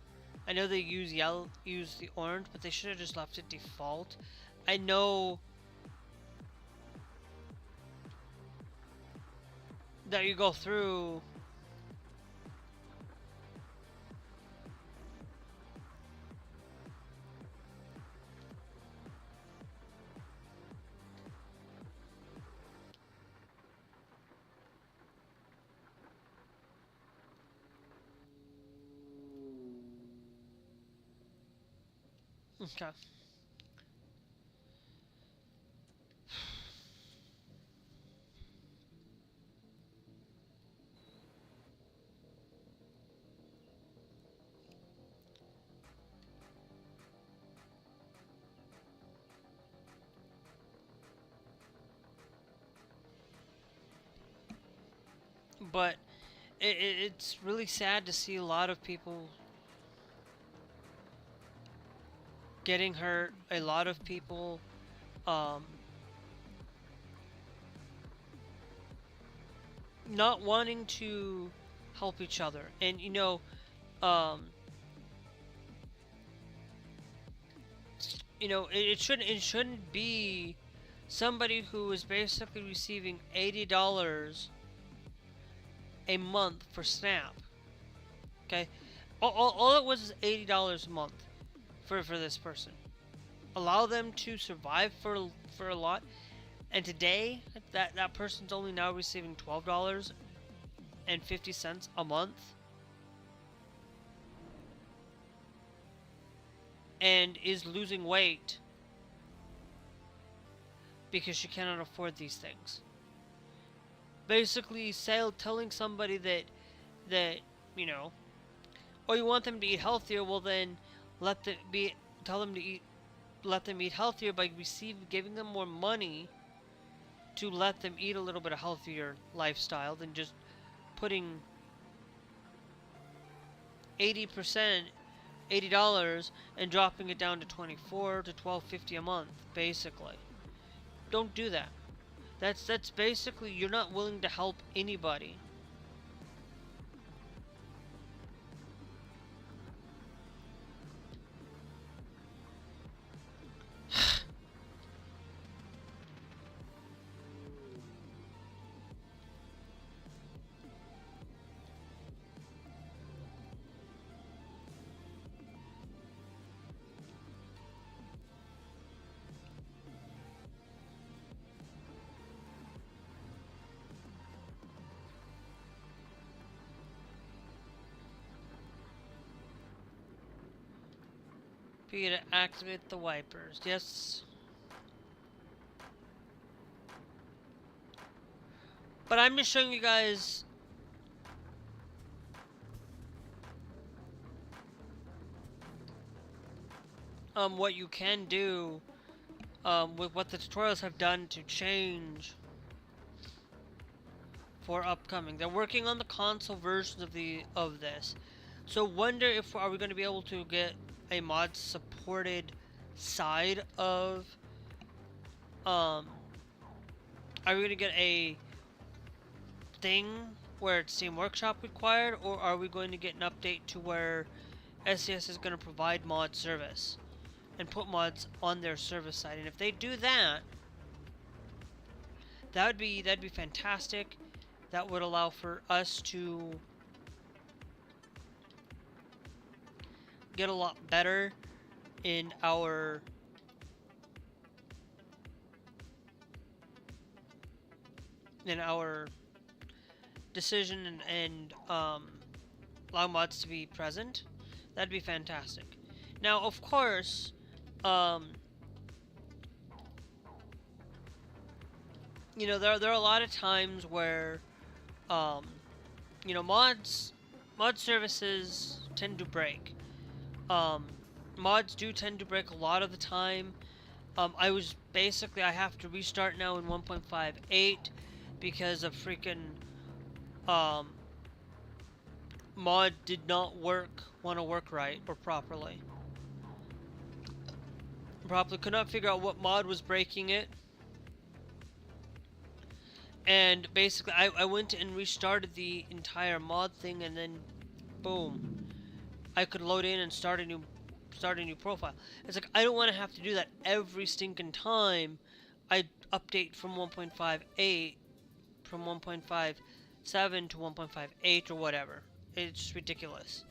I know they use the orange, but they should have just left it default. I know that you go through okay. But it's really sad to see a lot of people getting hurt, a lot of people um, not wanting to help each other. And you know, um, it shouldn't be somebody who is basically receiving $80 a month for SNAP. Okay, all it was is $80 a month for this person. Allow them to survive for a lot. And today, that person's only now receiving $12.50 a month, and is losing weight because she cannot afford these things. Basically, telling somebody that you know, oh, you want them to eat healthier, well then let them be tell them to eat let them eat healthier by giving them more money to let them eat a little bit of healthier lifestyle than just putting 80%, $80 and dropping it down to 24 to 12.50 a month, basically. Don't do that. That's basically, you're not willing to help anybody. Be to activate the wipers. Yes. But I'm just showing you guys what you can do with what the tutorials have done to change for upcoming. They're working on the console versions of this. So wonder if are we going to be able to get a mod supported side of are we going to get a thing where it's Steam Workshop required, or are we going to get an update to where SCS is going to provide mod service and put mods on their service side? And if they do that, that'd be fantastic. That would allow for us to get a lot better in our decision and allow mods to be present. That'd be fantastic. Now, of course, you know, there are a lot of times where you know, mod services tend to break. Mods do tend to break a lot of the time. I have to restart now in 1.58 because a freaking mod did not want to work right or properly. Could not figure out what mod was breaking it. And basically, I went and restarted the entire mod thing, and then, boom, I could load in and start a new profile. It's like, I don't want to have to do that every stinking time I update from 1.58, from 1.57 to 1.58 or whatever. It's just ridiculous.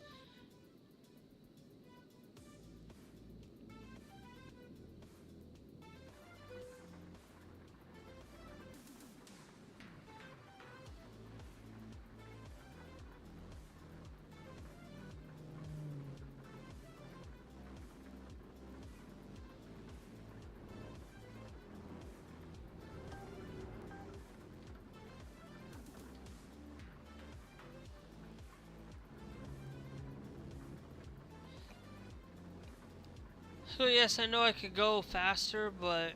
So yes, I know I could go faster, but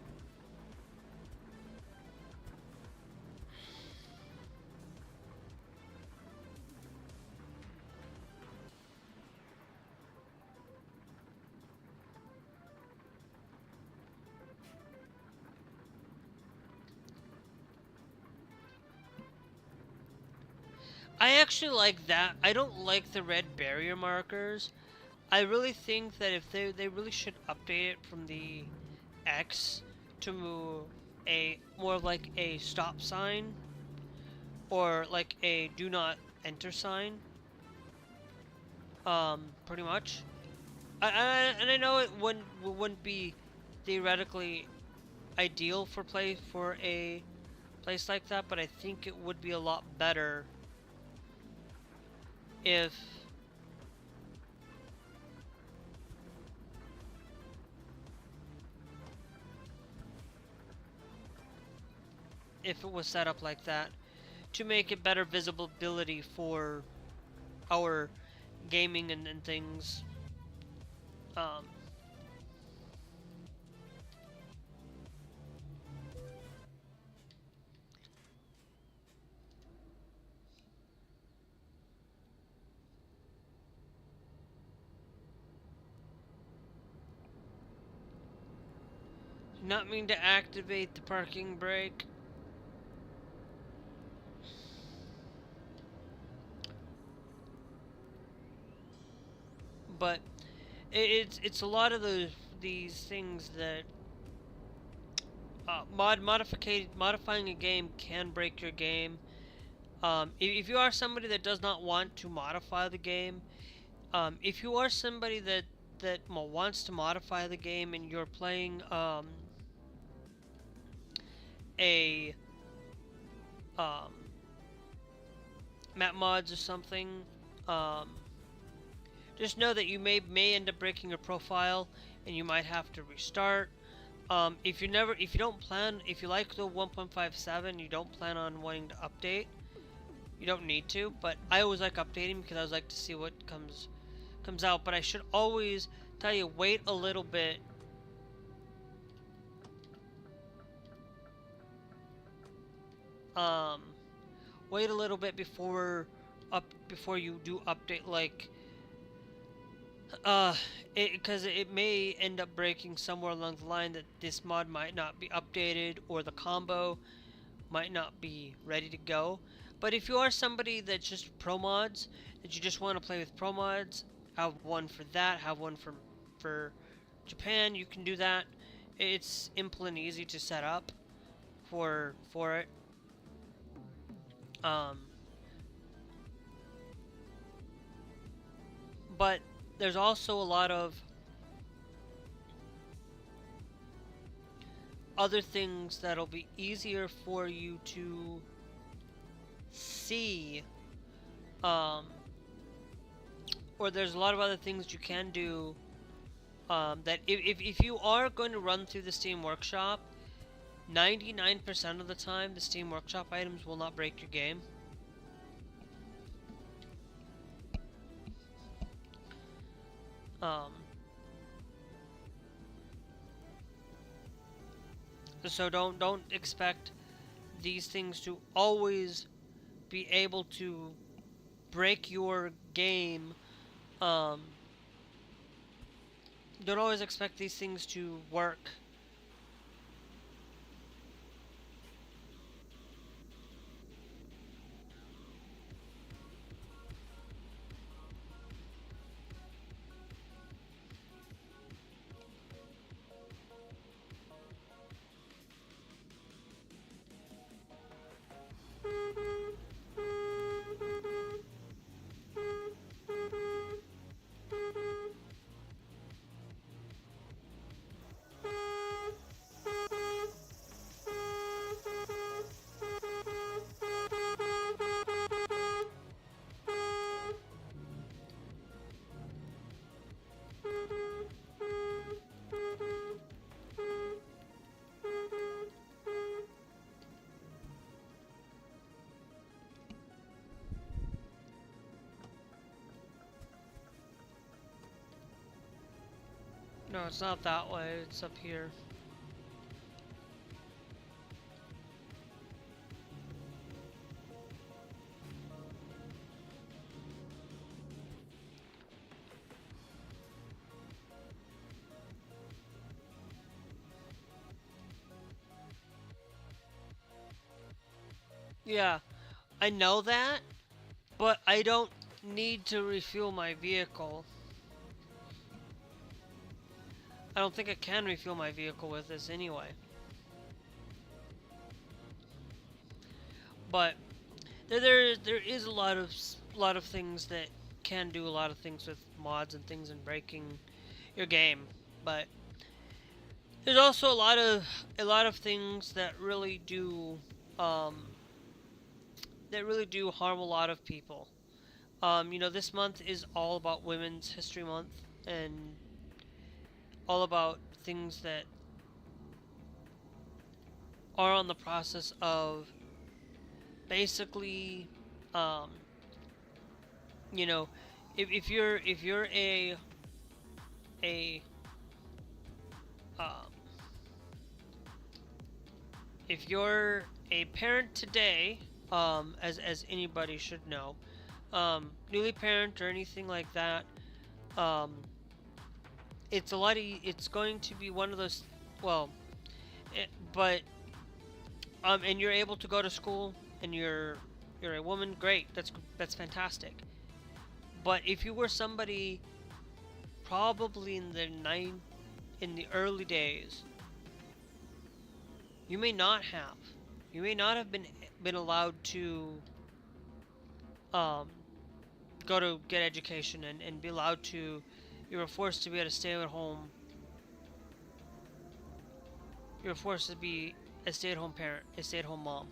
I actually like that. I don't like the red barrier markers. I really think that if they really should update it from the X to a more like a stop sign or like a do not enter sign. Pretty much. And I know it wouldn't be theoretically ideal for a place like that, but I think it would be a lot better if if it was set up like that to make it better visibility for our gaming and things. Um, Not mean to activate the parking brake. But it's a lot of these things that modifying a game can break your game. If you are somebody that does not want to modify the game, if you are somebody that wants to modify the game and you're playing a um, map mods or something, um, just know that you may end up breaking your profile and you might have to restart. If you don't plan, if you like the 1.57, you don't plan on wanting to update, you don't need to. But I always like updating because I always like to see what comes out. But I should always tell you, wait a little bit. Um, Wait a little bit before you do update, like uh because it may end up breaking somewhere along the line that this mod might not be updated or the combo might not be ready to go. But if you are somebody that's just pro mods, that you just want to play with pro mods, have one for that, have one for Japan, you can do that. It's simple and easy to set up for it. Um, but there's also a lot of other things that'll be easier for you to see, um, or there's a lot of other things you can do, that if you are going to run through the Steam Workshop, 99% of the time the Steam Workshop items will not break your game. Um, so don't expect these things to always be able to break your game. Um, don't always expect these things to work. No, it's not that way. It's up here. Yeah, I know that, but I don't need to refuel my vehicle. I don't think I can refuel my vehicle with this anyway. But there is a lot of things that can do a lot of things with mods and things and breaking your game. But there's also a lot of things um, that really do harm a lot of people. This month is all about Women's History Month and all about things that are on the process of basically, um, you know, if you're a um, if you're a parent today, as anybody should know, newly parent or anything like that, um, it's going to be one of those, well, but and you're able to go to school and you're a woman, great, that's fantastic. But if you were somebody probably in the early days, you may not have been allowed to um, go to get education and be allowed to, you were forced to be able to stay at home, you were forced to be a stay-at-home parent, a stay-at-home mom,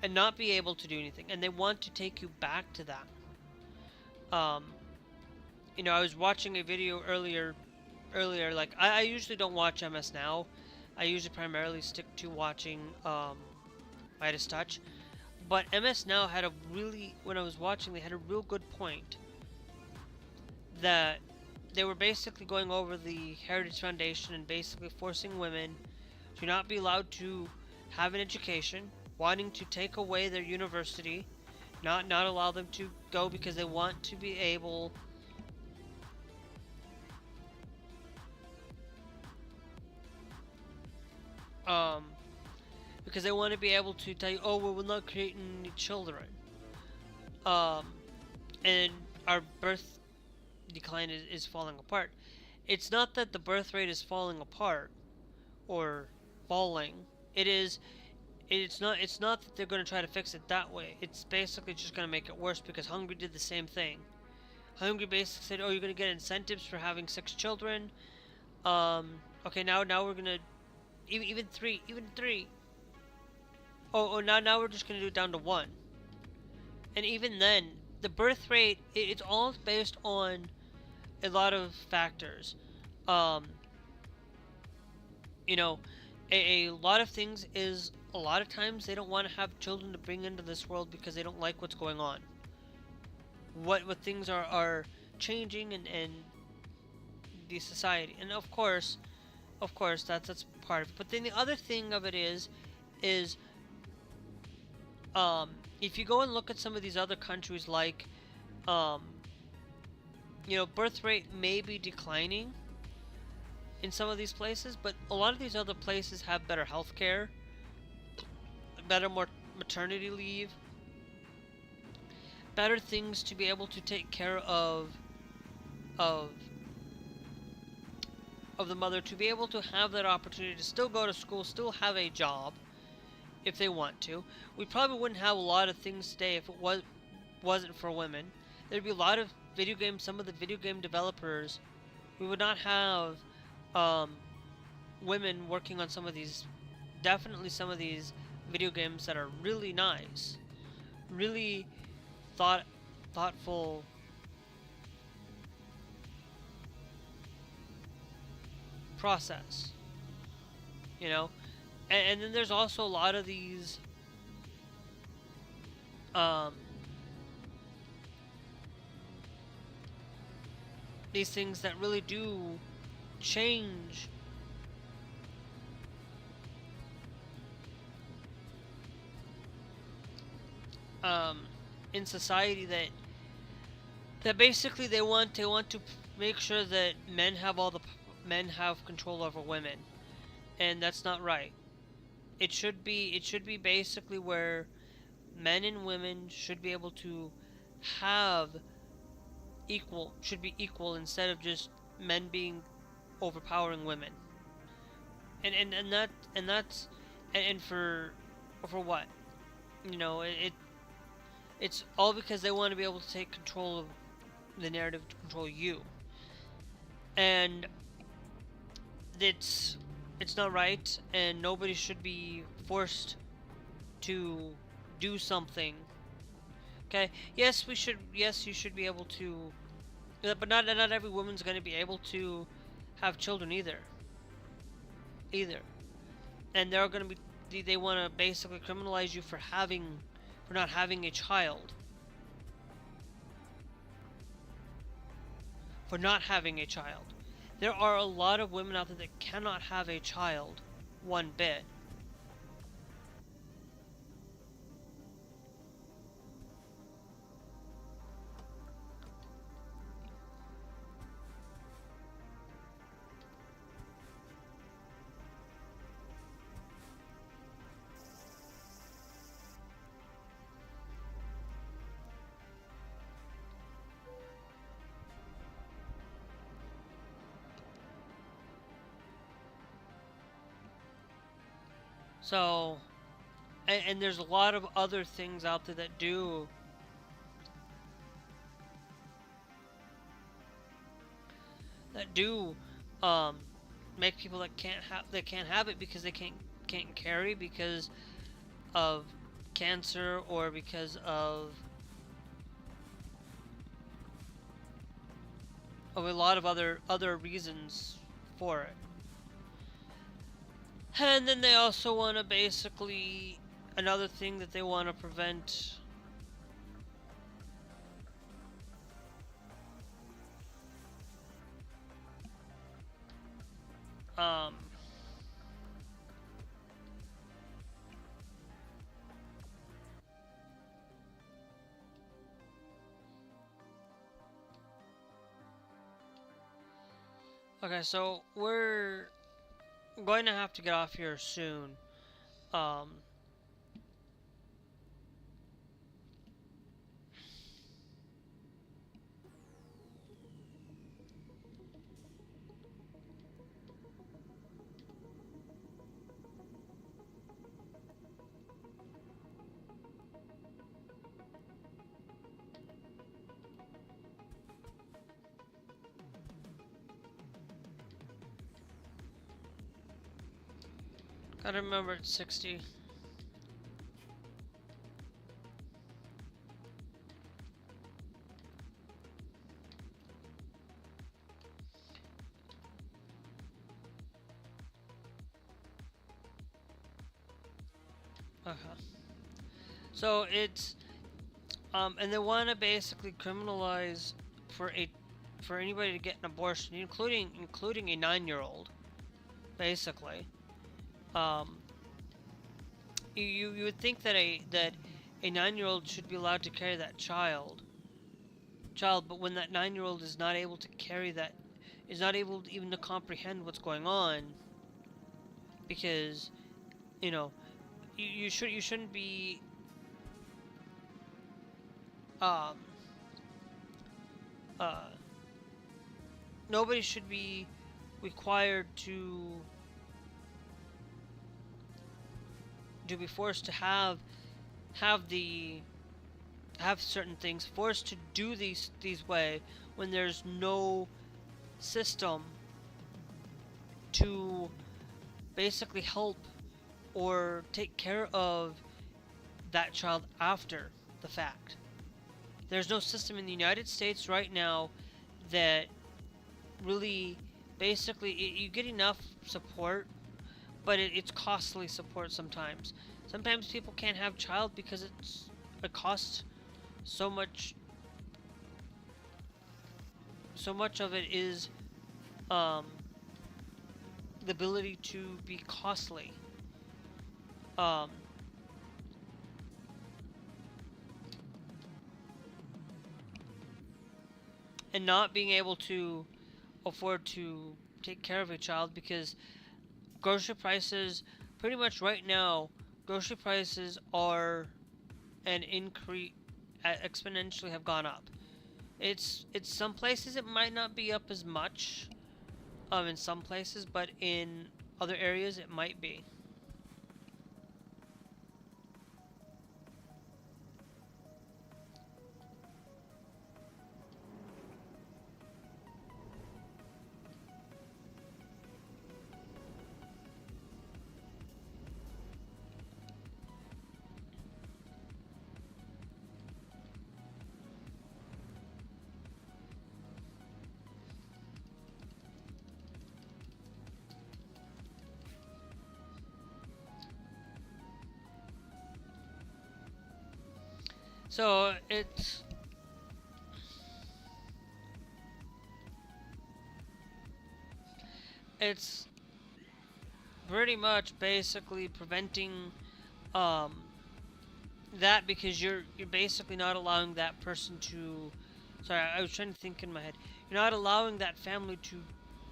and not be able to do anything, and they want to take you back to that. um, I was watching a video earlier, like I usually don't watch MS Now. I usually primarily stick to watching Midas Touch. But MS Now had a really, when I was watching, they had a real good point that they were basically going over the Heritage Foundation and basically forcing women to not be allowed to have an education, wanting to take away their university, not allow them to go because they want to be able um because they want to be able to tell you, oh, well, we're not creating any children, um and our birth decline is falling apart. It's not that the birth rate is falling apart or falling. It's not that they're going to try to fix it that way. It's basically just going to make it worse, because Hungary did the same thing. Hungary basically said, oh, you're going to get incentives for having 6 children. Okay, now we're going to even three. Now we're just going to do it down to 1. And even then, the birth rate, it's all based on a lot of factors. Um, you know, a lot of things is, a lot of times they don't want to have children to bring into this world because they don't like what's going on. What things are changing and the society. And of course that's part of it. But then the other thing of it is if you go and look at some of these other countries, like birth rate may be declining in some of these places, but a lot of these other places have better health care, better more maternity leave, better things to be able to take care of the mother, to be able to have that opportunity to still go to school, still have a job if they want to. We probably wouldn't have a lot of things today if it wasn't for women. There'd be a lot of video games, some of the video game developers, we would not have women working on some of these video games that are really nice, really thoughtful, process, and then there's also a lot of these things that really do change in society, that basically they want to make sure that men have control over women, and that's not right. It should be basically where men and women should be able to have should be equal, instead of just men being overpowering women. And for what? It's all because they want to be able to take control of the narrative, to control you. And it's not right, and nobody should be forced to do something. Okay? Yes, you should be able to, but not every woman's going to be able to have children either. And there are going to be they want to basically criminalize you for not having a child. For not having a child. There are a lot of women out there that cannot have a child one bit. So, and there's a lot of other things out there that do um, make people that can't have it because they can't carry because of cancer or because of a lot of other reasons for it. And then they also want to basically another thing that they want to prevent um okay, so we're going to have to get off here soon. Um Gotta remember it's 60. Okay. So it's and they want to basically criminalize for a for anybody to get an abortion, including a 9-year-old, basically. Um, you would think that a 9-year-old should be allowed to carry that child, but when that 9-year-old is not able to carry that, is not able to even to comprehend what's going on, because you know you shouldn't be um uh nobody should be required to be forced to have the have certain things, forced to do these way when there's no system to basically help or take care of that child after the fact. There's no system in the United States right now that really basically you get enough support, but it's costly support sometimes. Sometimes people can't have child because it costs so much. So much of it is um, the ability to be costly. Um, and not being able to afford to take care of a child because grocery prices, pretty much right now, grocery prices are an increase, exponentially have gone up. It's some places it might not be up as much, in some places, but in other areas it might be. So it's pretty much basically preventing um, that, because you're basically not allowing that person to. Sorry, I was trying to think in my head. You're not allowing that family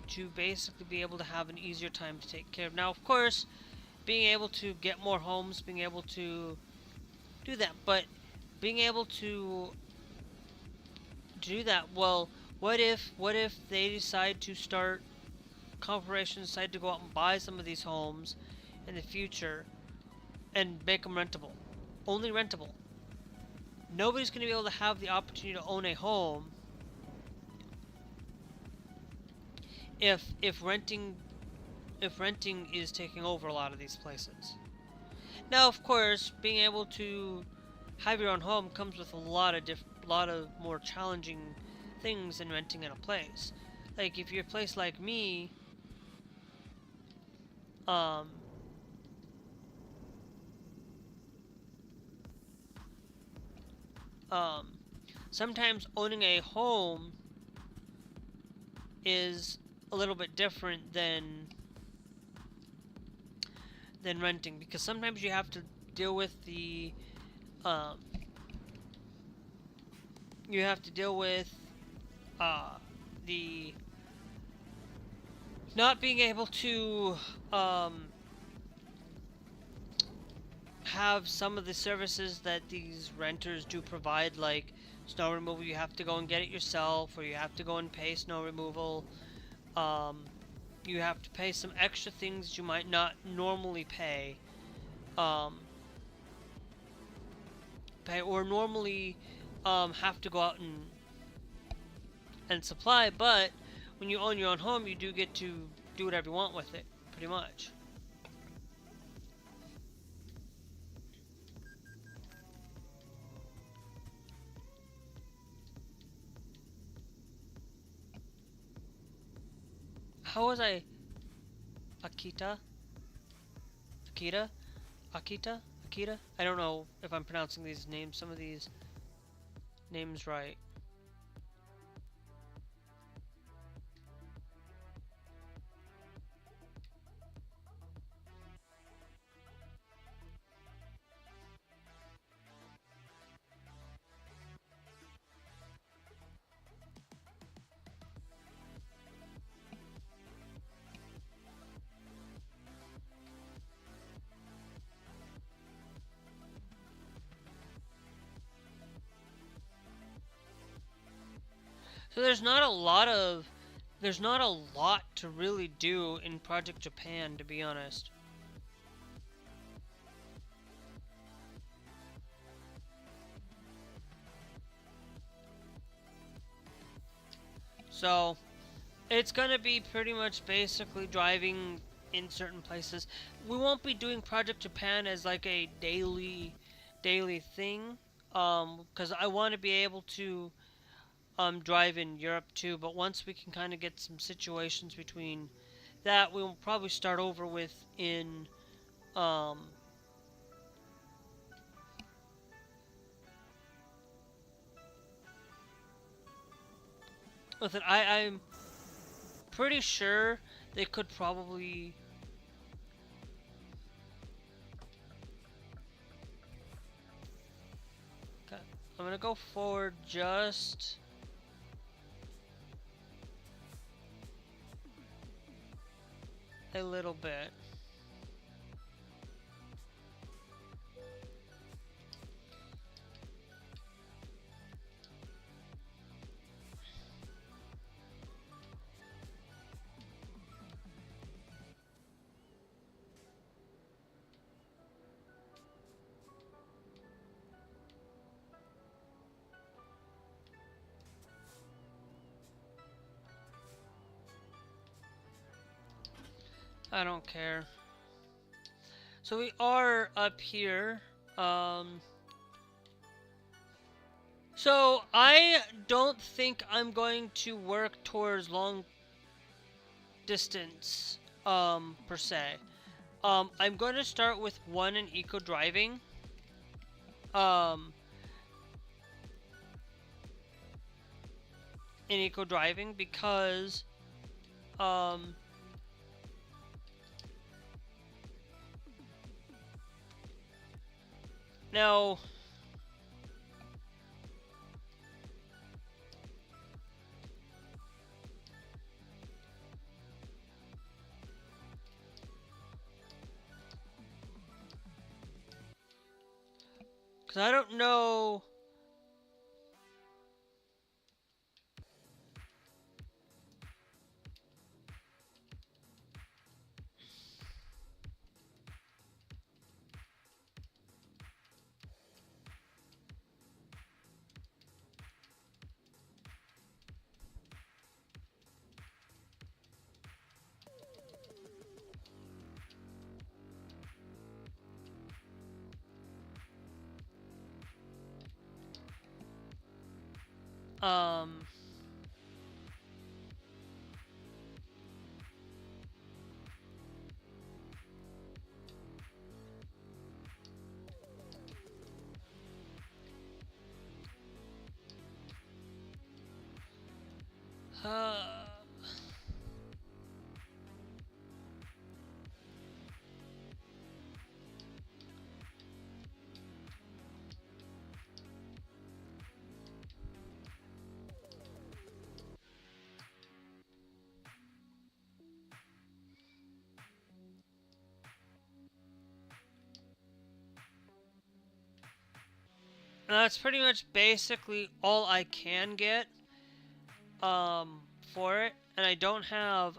to basically be able to have an easier time to take care of. Now, of course, being able to get more homes, being able to do that, but being able to do that, well, what if they decide to start corporations decide to go out and buy some of these homes in the future and make them rentable, only rentable. Nobody's going to be able to have the opportunity to own a home if renting is taking over a lot of these places. Now, of course, being able to have your own home comes with a lot of more challenging things than renting in a place. Like if you're a place like me, um, um, sometimes owning a home is a little bit different than renting, because sometimes you have to deal with um, you have to deal with uh, the not being able to um, have some of the services that these renters do provide, like snow removal. You have to go and get it yourself, or you have to go and pay snow removal. Um, you have to pay some extra things you might not normally um, pay or normally have to go out and supply. But when you own your own home, you do get to do whatever you want with it, pretty much. How was I? Akita? Akita? Akita? Akita? I don't know if I'm pronouncing some of these names right. So there's not a lot to really do in Project Japan, to be honest. So it's gonna be pretty much basically driving in certain places. We won't be doing Project Japan as like a daily thing, because I want to be able to drive in Europe too. But once we can kind of get some situations between that, we will probably start over um with it. I'm pretty sure they could probably. Okay, I'm gonna go forward just a little bit. I don't care. So we are up here. Um, so I don't think I'm going to work towards long distance per se. I'm going to start with one in eco driving. Um, in eco driving because um, now because I don't know. Um, uh, that's pretty much basically all I can get for it, and I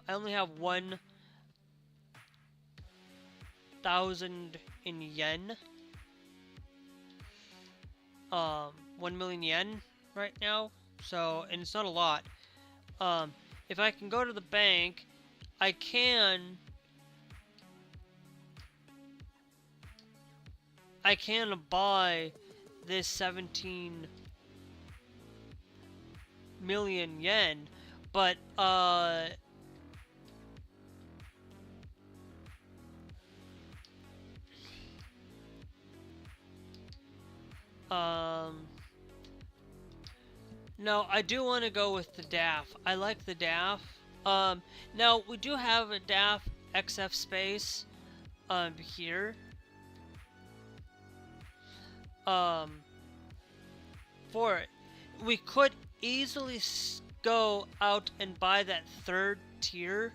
only have 1,000 in yen, 1 million yen right now. So, and it's not a lot. If I can go to the bank, I can buy this 17 million yen, but no, I do want to go with the DAF. I like the DAF. Now we do have a DAF XF space here. For it, we could easily go out and buy that third tier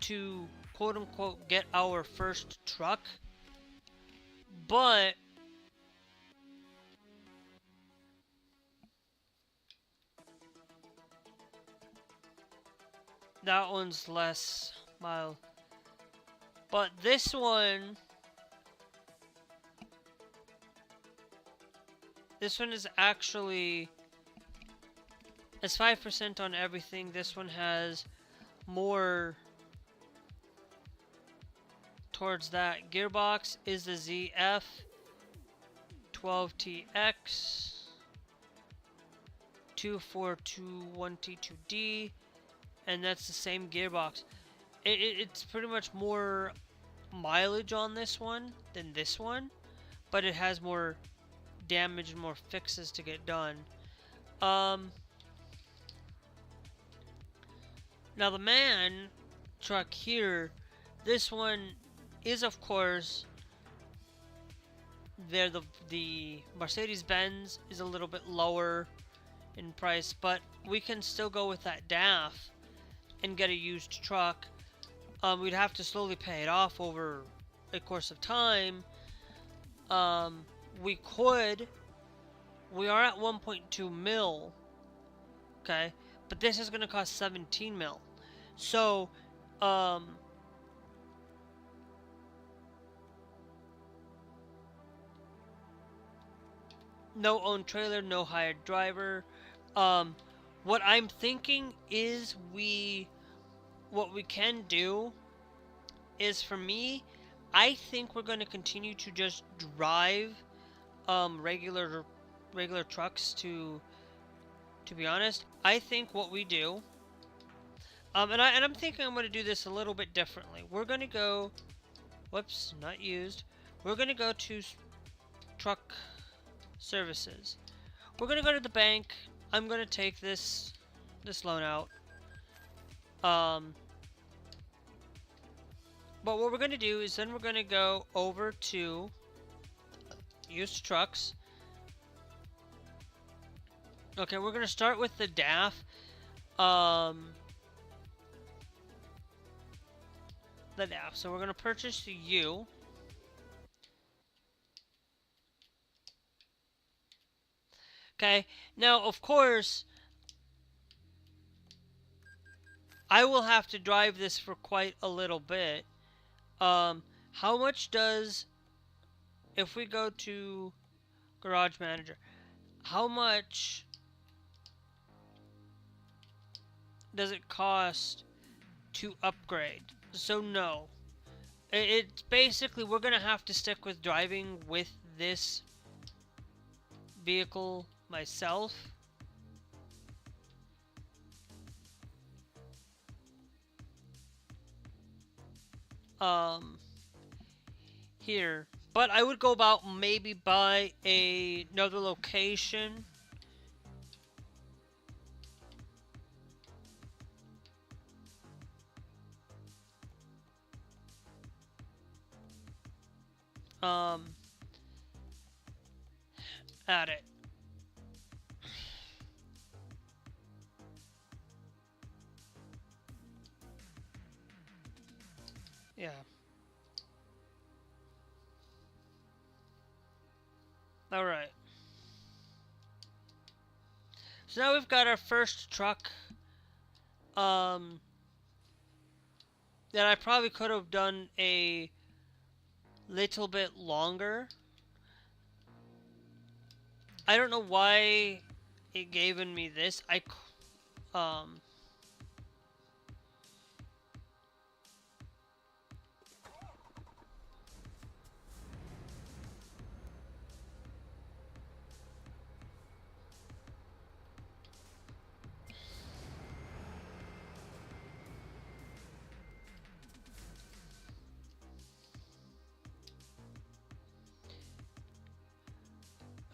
to quote unquote get our first truck, but that one's less mile. But this one is actually, it's 5% on everything. This one has more towards that. Gearbox is the ZF12TX 2421T2D, and that's the same gearbox. It's pretty much more mileage on this one than this one, but it has more damage and more fixes to get done. Now the MAN truck here, this one is of course there. The Mercedes-Benz is a little bit lower in price, but we can still go with that DAF and get a used truck. We'd have to slowly pay it off over a course of time. We are at 1.2 mil, okay, but this is going to cost 17 mil. So, no owned trailer, no hired driver. What I'm thinking is what we can do is, for me, I think we're going to continue to just drive regular trucks. To be honest, I think what we do, and I'm thinking I'm going to do this a little bit differently. We're going to go, whoops, not used. We're going to go to truck services. We're going to go to the bank. I'm going to take this this loan out. Um, but what we're going to do is then we're going to go over to used trucks. Okay, we're going to start with the DAF. The DAF. So we're going to purchase the U. Okay, now of course, I will have to drive this for quite a little bit. How much does, if we go to Garage Manager, how much does it cost to upgrade? So no. It's basically, we're going to have to stick with driving with this vehicle myself. Here. But I would go about maybe buy another location. At it. Yeah. Alright. So now we've got our first truck. That I probably could have done a little bit longer. I don't know why it gave me this.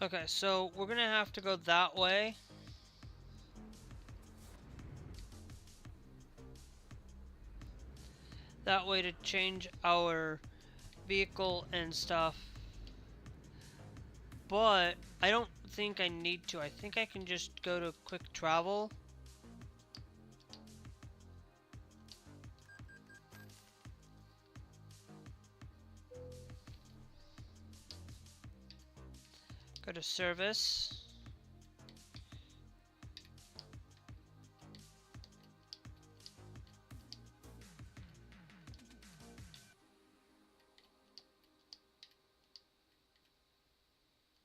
Okay, so we're gonna have to go that way. That way to change our vehicle and stuff. But I don't think I need to. I think I can just go to quick travel. Go to service.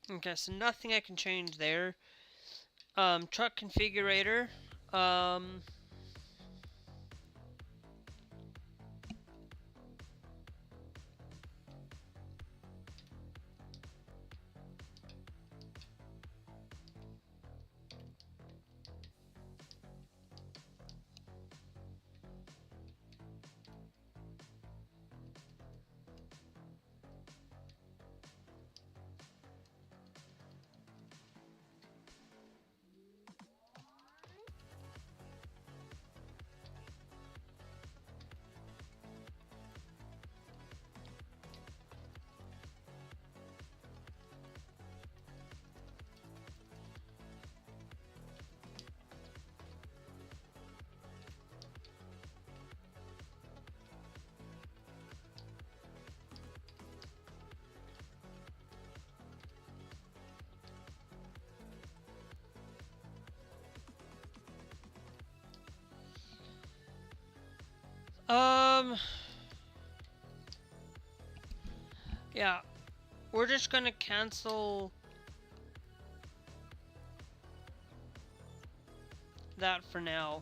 Okay, so nothing I can change there. Truck configurator. Yeah, we're just gonna cancel that for now.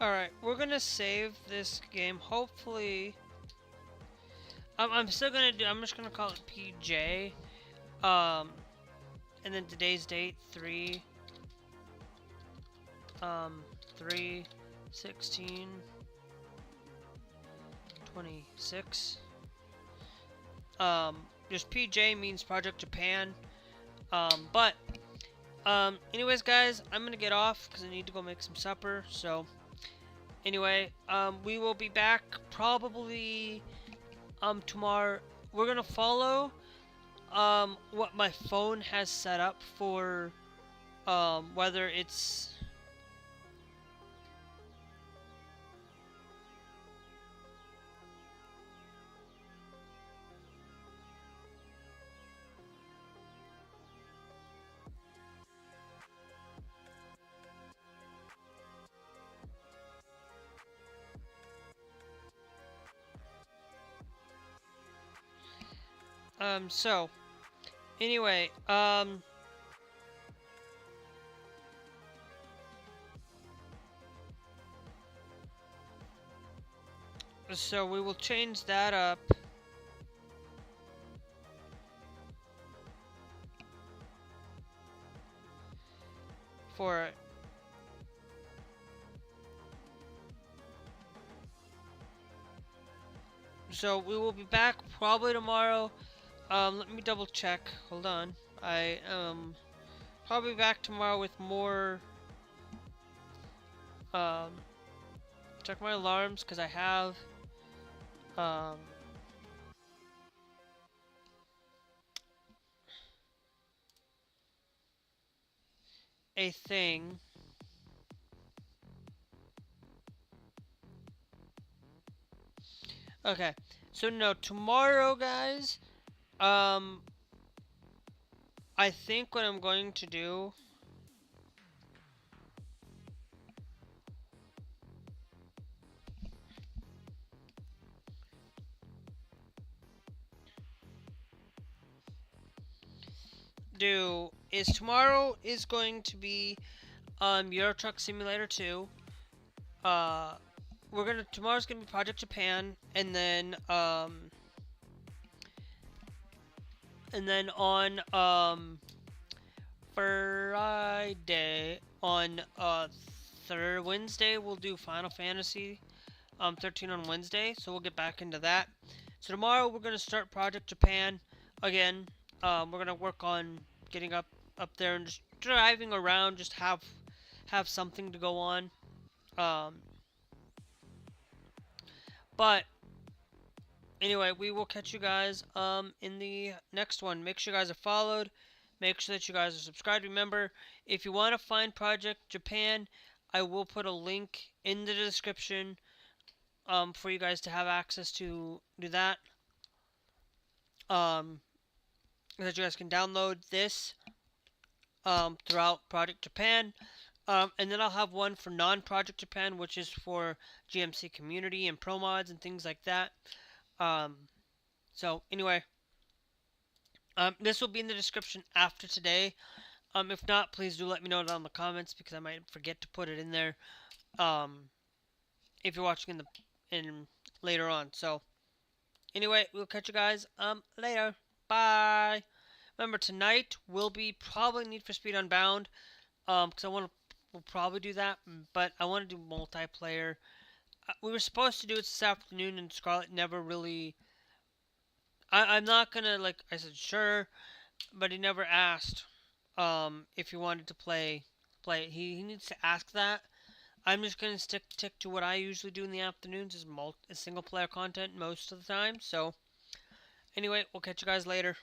Alright, we're gonna save this game. Hopefully, I'm still gonna do. I'm just gonna call it PJ. Um, and then today's date 3 3 16 26. Just PJ means Project Japan. But anyways, guys, I'm gonna get off because I need to go make some supper. So anyway, we will be back probably tomorrow. We're gonna follow what my phone has set up for whether it's so anyway, so we will change that up for so we will be back probably tomorrow. Let me double check. Hold on. I probably back tomorrow with more um check my alarms because I have um a thing. Okay. So no, tomorrow guys, um I think what I'm going to do is tomorrow is going to be Euro Truck Simulator 2. Uh tomorrow's gonna be Project Japan, and then on Friday on third Wednesday we'll do Final Fantasy 13 on Wednesday, so we'll get back into that. So tomorrow we're gonna start Project Japan again. We're gonna work on getting up there and just driving around, just have something to go on. Um, but anyway, we will catch you guys in the next one. Make sure you guys are followed. Make sure that you guys are subscribed. Remember, if you want to find Project Japan, I will put a link in the description for you guys to have access to do that. That you guys can download this throughout Project Japan. And then I'll have one for non-Project Japan, which is for GMC community and pro mods and things like that. So anyway, this will be in the description after today. If not, please do let me know down in the comments because I might forget to put it in there. If you're watching in later on. So anyway, we'll catch you guys later. Bye. Remember, tonight will be probably Need for Speed Unbound. Because we'll probably do that, but I want to do multiplayer. We were supposed to do it this afternoon, and Scarlett never really. I'm not gonna, like I said, sure, but he never asked if he wanted to play it. He needs to ask that. I'm just gonna stick to what I usually do in the afternoons, is single player content most of the time. So anyway, we'll catch you guys later.